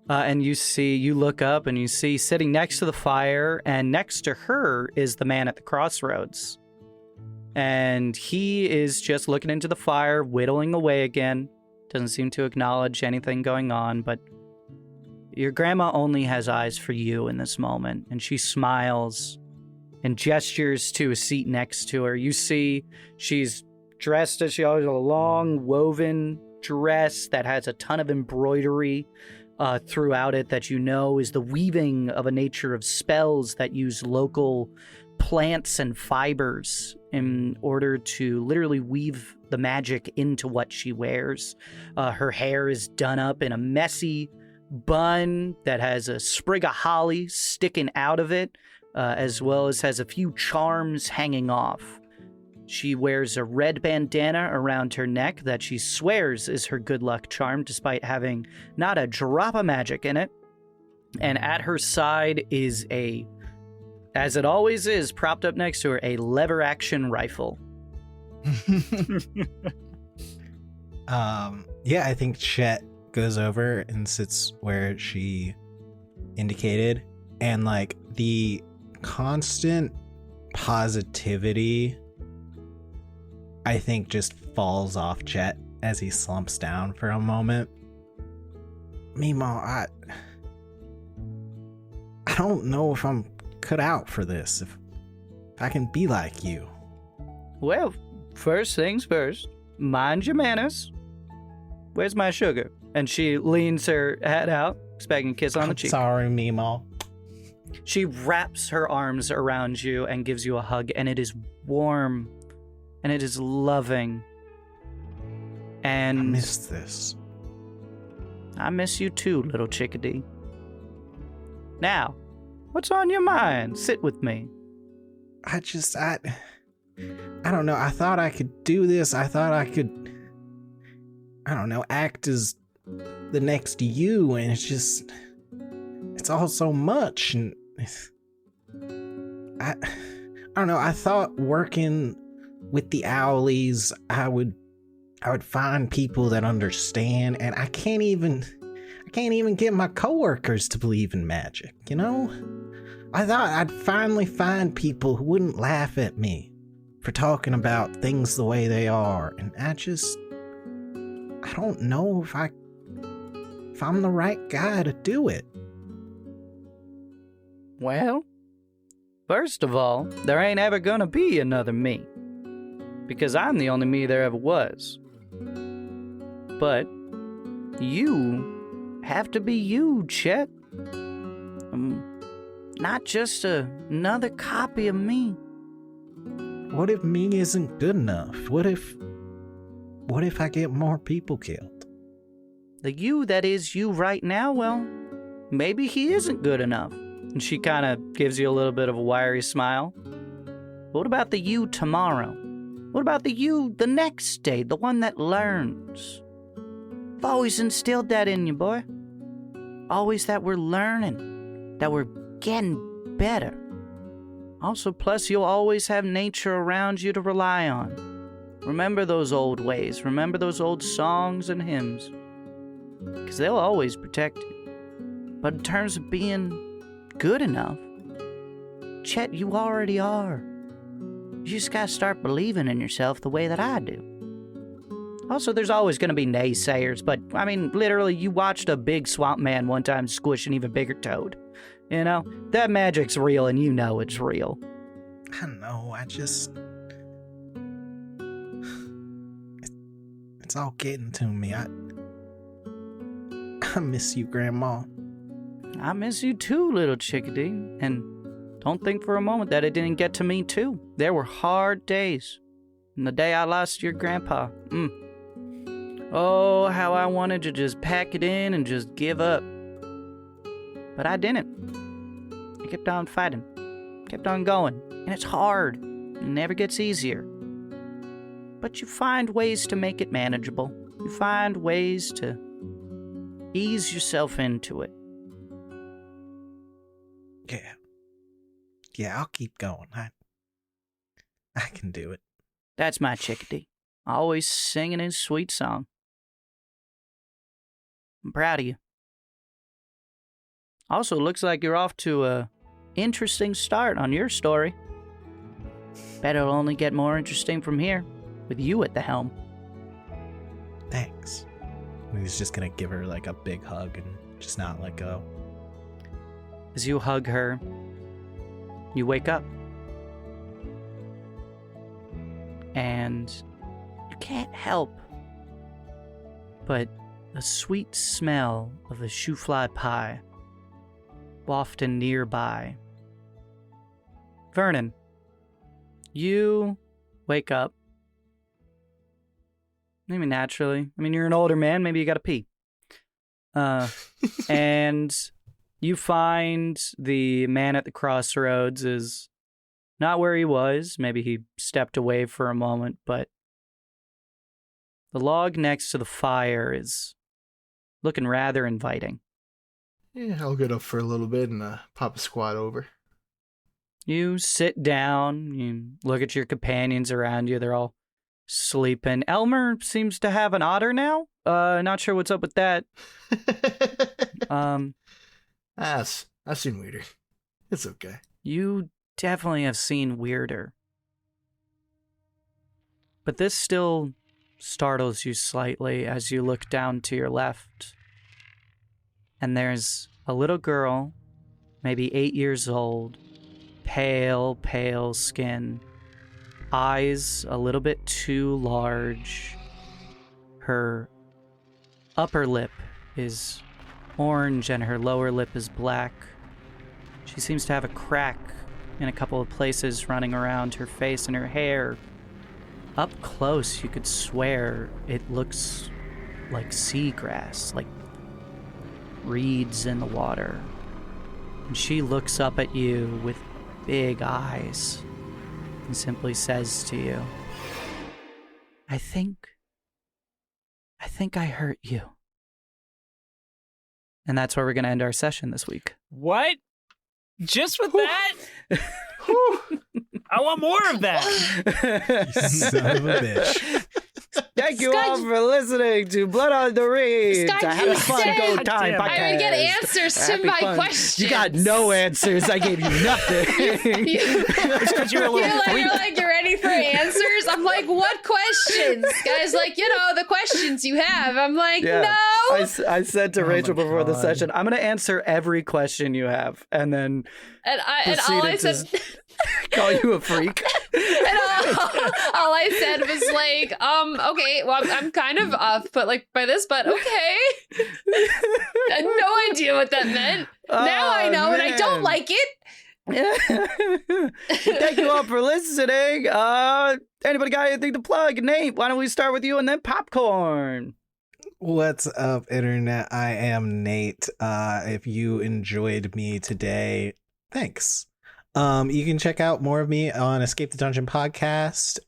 And you look up and you see sitting next to the fire, and next to her is the man at the crossroads. And he is just looking into the fire, whittling away again. Doesn't seem to acknowledge anything going on, but your grandma only has eyes for you in this moment, and she smiles and gestures to a seat next to her. You see she's dressed as she always, a long woven dress that has a ton of embroidery throughout it that you know is the weaving of a nature of spells that use local plants and fibers in order to literally weave the magic into what she wears. Her hair is done up in a messy bun that has a sprig of holly sticking out of it, as well as has a few charms hanging off. She wears a red bandana around her neck that she swears is her good luck charm, despite having not a drop of magic in it. And at her side is as it always is, propped up next to her, a lever action rifle. Yeah, I think Chet goes over and sits where she indicated, and like the constant positivity I think just falls off Chet as he slumps down for a moment. Meemaw, I don't know if I'm cut out for this, if I can be like you. Well, first things first, mind your manners. Where's my sugar? And she leans her head out, expecting a kiss on the cheek. Sorry, Meemaw. She wraps her arms around you and gives you a hug, and it is warm, and it is loving. And I miss this. I miss you too, little chickadee. Now, what's on your mind? Sit with me. I don't know. I thought I could do this. I thought I could, I don't know, act as the next you, and it's all so much, and I don't know. I thought working with the Owlies, I would find people that understand, and I can't even can't even get my coworkers to believe in magic, you know? I thought I'd finally find people who wouldn't laugh at me for talking about things the way they are, and I don't know if I'm the right guy to do it. Well, first of all, there ain't ever gonna be another me. Because I'm the only me there ever was. But you have to be you, Chet. Not just another copy of me. What if me isn't good enough? What if I get more people killed? The you that is you right now, well, maybe he isn't good enough. And she kind of gives you a little bit of a wiry smile. What about the you tomorrow? What about the you the next day, the one that learns? I've always instilled that in you, boy. Always that we're learning, that we're getting better. Also, plus you'll always have nature around you to rely on. Remember those old ways. Remember those old songs and hymns. Because they'll always protect you. But in terms of being good enough, Chet, you already are. You just gotta start believing in yourself the way that I do. Also, there's always gonna be naysayers, but, I mean, literally, you watched a big swamp man one time squish an even bigger toad. You know? That magic's real, and you know it's real. I know, it's all getting to me. I miss you, Grandma. I miss you too, little chickadee, and don't think for a moment that it didn't get to me too. There were hard days. And the day I lost your grandpa, oh, how I wanted to just pack it in and just give up. But I didn't. I kept on fighting, kept on going, and it's hard. It never gets easier. But you find ways to make it manageable. You find ways to ease yourself into it. Yeah, I'll keep going. I can do it. That's my chickadee. Always singing his sweet song. I'm proud of you. Also, looks like you're off to a interesting start on your story. Bet it'll only get more interesting from here, with you at the helm. Thanks. And he's just gonna give her like a big hug and just not let go. As you hug her, you wake up. And you can't help but a sweet smell of a shoe-fly pie wafting nearby. Vernon, you wake up. Maybe naturally. I mean, you're an older man. Maybe you gotta pee. And you find the man at the crossroads is not where he was. Maybe he stepped away for a moment, but the log next to the fire is looking rather inviting. Yeah, I'll get up for a little bit and pop a squat over. You sit down, you look at your companions around you, they're all sleeping. Elmer seems to have an otter now. Not sure what's up with that. I've seen weirder. It's okay. You definitely have seen weirder. But this still startles you slightly as you look down to your left. And there's a little girl, maybe 8 years old, pale skin, eyes a little bit too large. Her upper lip is orange and her lower lip is black. She seems to have a crack in a couple of places running around her face, and her hair, up close, you could swear it looks like seagrass, like reeds in the water. And she looks up at you with big eyes and simply says to you, I think I hurt you. And that's where we're going to end our session this week. What? Just with that? I want more of that. You son of a bitch. Thank you Scott, all for listening to Blood on the Reeds. Scott, I have you a fun said go time I would I would get podcast. answers to Happy my fun. questions. You got no answers. I gave you nothing. It's because you're a little You're like, you're ready for answers? I'm like, what questions? Guy's like, the questions you have. I'm like, Yeah. no. I said to Rachel before the God. session, I'm going to answer every question you have, and then And all I proceeded said, call you a freak. and all I said was like, okay, well, I'm kind of off, but like by this, but okay. I had no idea what that meant. Now I know, and I don't man. like it. Thank you all for listening. Anybody got anything to plug? Nate, why don't we start with you and then Popcorn? What's up, Internet? I am Nate. If you enjoyed me today, thanks. You can check out more of me on Escape the Dungeon podcast.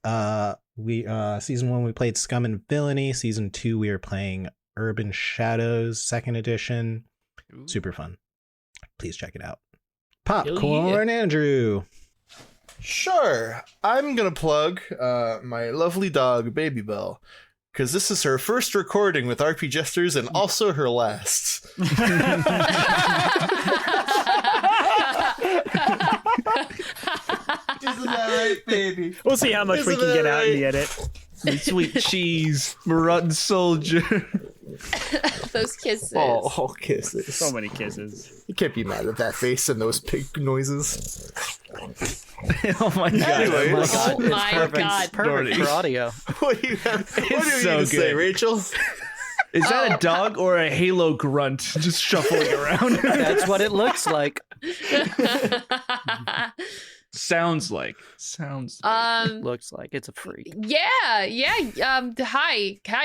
We season 1 we played Scum and Villainy. Season 2 we are playing Urban Shadows 2nd edition. Super fun. Please check it out. Popcorn Andrew. Sure. I'm going to plug my lovely dog, Baby Bell, because this is her first recording with RP Jesters and also her last. Isn't that right, baby? We'll see how much we Isn't can that get out in right? the edit. Sweet cheese, rotten soldier. Those kisses. Oh, kisses. So many kisses. You can't be mad at that face and those pig noises. Oh my god. Anyways. Oh my Perfect. God. Perfect for audio. What do you have? What do you so need to say, good. Rachel? Is that a dog or a Halo grunt just shuffling around? That's what it looks like. Sounds like. Looks like it's a freak. Hi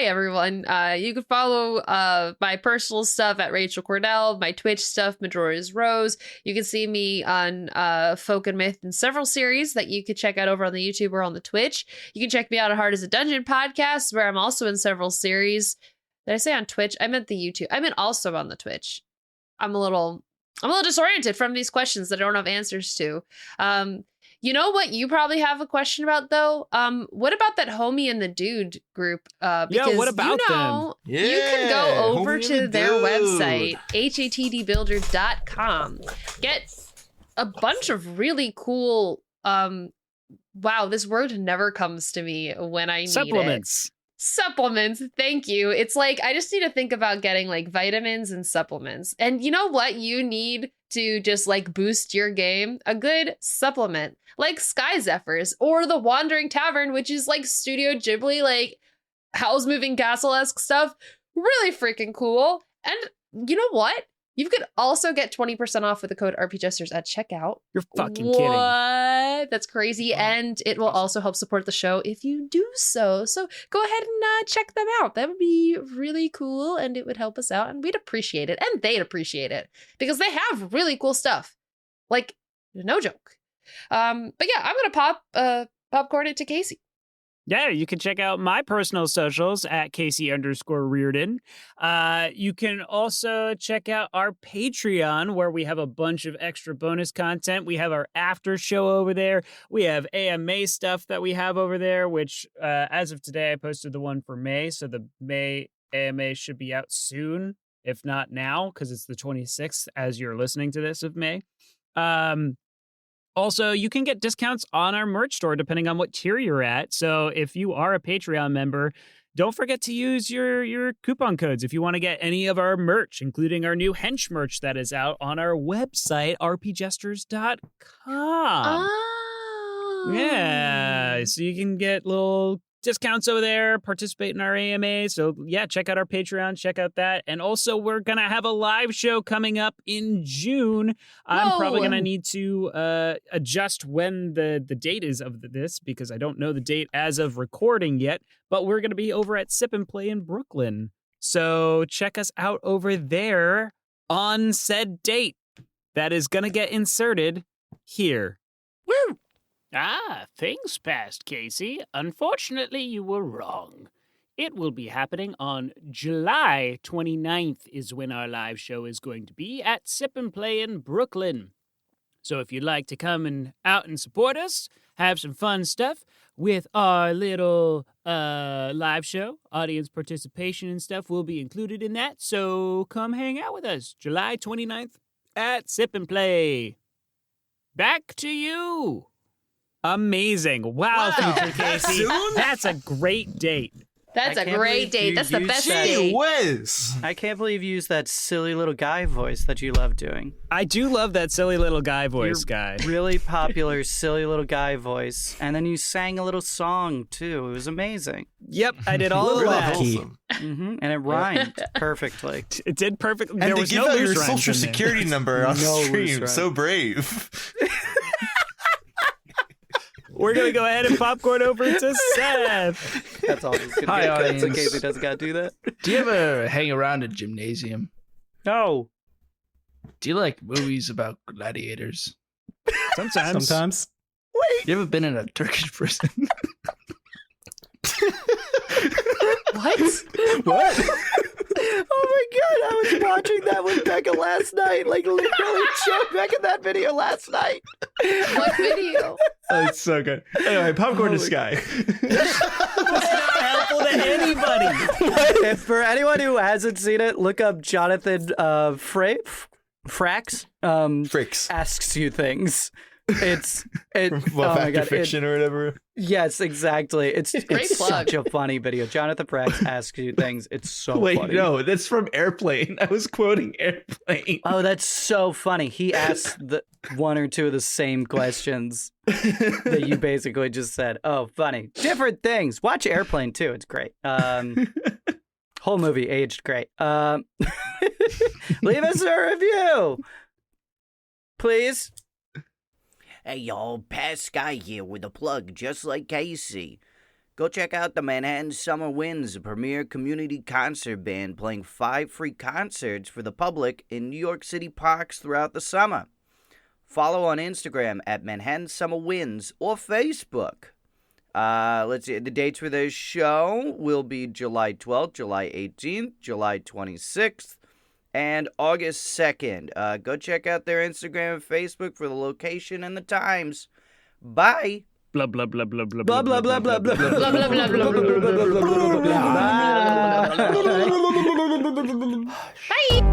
everyone. You can follow my personal stuff at Rachel Kordell, my Twitch stuff Majora's Rose. You can see me on Folk and Myth in several series that you could check out over on the YouTube or on the Twitch. You can check me out at Hard as a Dungeon podcast, where I'm also in several series. Did I say on Twitch? I meant the YouTube. I meant also on the Twitch. I'm a little disoriented from these questions that I don't have answers to. You know what you probably have a question about though? What about that homie and the dude group? Because what about them? you can go over Homie to and the their Dude. website, hatdbuilder.com. Get a bunch of really cool wow, this word never comes to me when I need it. Supplements. Thank you. It's like I just need to think about getting like vitamins and supplements. And you know what you need to just like boost your game? A good supplement like Sky Zephyrs or the Wandering Tavern, which is like Studio Ghibli, like Howl's Moving Castle-esque stuff. Really freaking cool. And you know what? You could also get 20% off with the code RPJesters at checkout. You're fucking kidding. What? That's crazy. And it will also help support the show if you do so. So go ahead and check them out. That would be really cool and it would help us out and we'd appreciate it. And they'd appreciate it because they have really cool stuff. Like, no joke. But yeah, I'm going to popcorn it to Casey. Yeah, you can check out my personal socials at Casey_Reardon. You can also check out our Patreon, where we have a bunch of extra bonus content. We have our after show over there. We have AMA stuff that we have over there, which as of today, I posted the one for May. So the May AMA should be out soon, if not now, because it's the 26th as you're listening to this of May. Also, you can get discounts on our merch store depending on what tier you're at. So if you are a Patreon member, don't forget to use your coupon codes if you want to get any of our merch, including our new hench merch that is out on our website, rpjesters.com. Oh. Yeah, so you can get little discounts over there, participate in our AMA. So yeah, check out our Patreon, check out that. And also we're going to have a live show coming up in June. I'm probably going to need to adjust when the date is of this because I don't know the date as of recording yet, but we're going to be over at Sip and Play in Brooklyn. So check us out over there on said date. That is going to get inserted here. Woo! Ah, things passed, Casey. Unfortunately, you were wrong. It will be happening on July 29th is when our live show is going to be at Sip and Play in Brooklyn. So if you'd like to come out and support us, have some fun stuff with our little live show, audience participation and stuff will be included in that. So come hang out with us July 29th at Sip and Play. Back to you. Amazing. Wow. Future Casey. That's a great date. That's I a can't great believe date. you That's the used best that. date. Whiz! I can't believe you used that silly little guy voice that you love doing. I do love that silly little guy voice, Your guy. Really popular, silly little guy voice. And then you sang a little song, too. It was amazing. Yep, I did all of Really that. wholesome. And it rhymed perfectly. It did perfectly. And There to was give no out your loose rhymes social in there. security number on No loose stream. rhymes. So brave. We're going to go ahead and popcorn over to Seth. That's all he's going Hi, to get cuts in audience. case he doesn't got to do that. Do you ever hang around a gymnasium? No. Do you like movies about gladiators? Sometimes. Sometimes. You ever been in a Turkish prison? What? What? Oh my god, I was watching that with Becca last night. Like, literally showed Becca that video last night. What video? Oh, it's so good. Anyway, popcorn to Sky. It's not helpful to anybody. If for anyone who hasn't seen it, look up Jonathan Frax. Fricks. Asks you things. It's From oh my god. fiction or whatever. Yes, exactly. It's Great plug. such a funny video. Jonathan Frax asks you things. It's so Wait, funny. no, that's from Airplane. I was quoting Airplane. Oh, that's so funny. He asked the one or two of the same questions that you basically just said. Oh, funny. Different things. Watch Airplane too. It's great. Whole movie aged great. Leave us a review, please. Hey y'all, Past Sky here with a plug just like Casey. Go check out the Manhattan Summer Winds, a premier community concert band playing 5 free concerts for the public in New York City parks throughout the summer. Follow on Instagram at Manhattan Summer Winds or Facebook. Let's see, the dates for this show will be July 12th, July 18th, July 26th, and August 2nd. Go check out their Instagram and Facebook for the location and the times. Bye. Blah, blah, blah, blah, blah, Blah blah blah blah blah blah Blah, blah, blah, blah, blah, blah, blah, blah, blah, blah, blah. blah. Bye.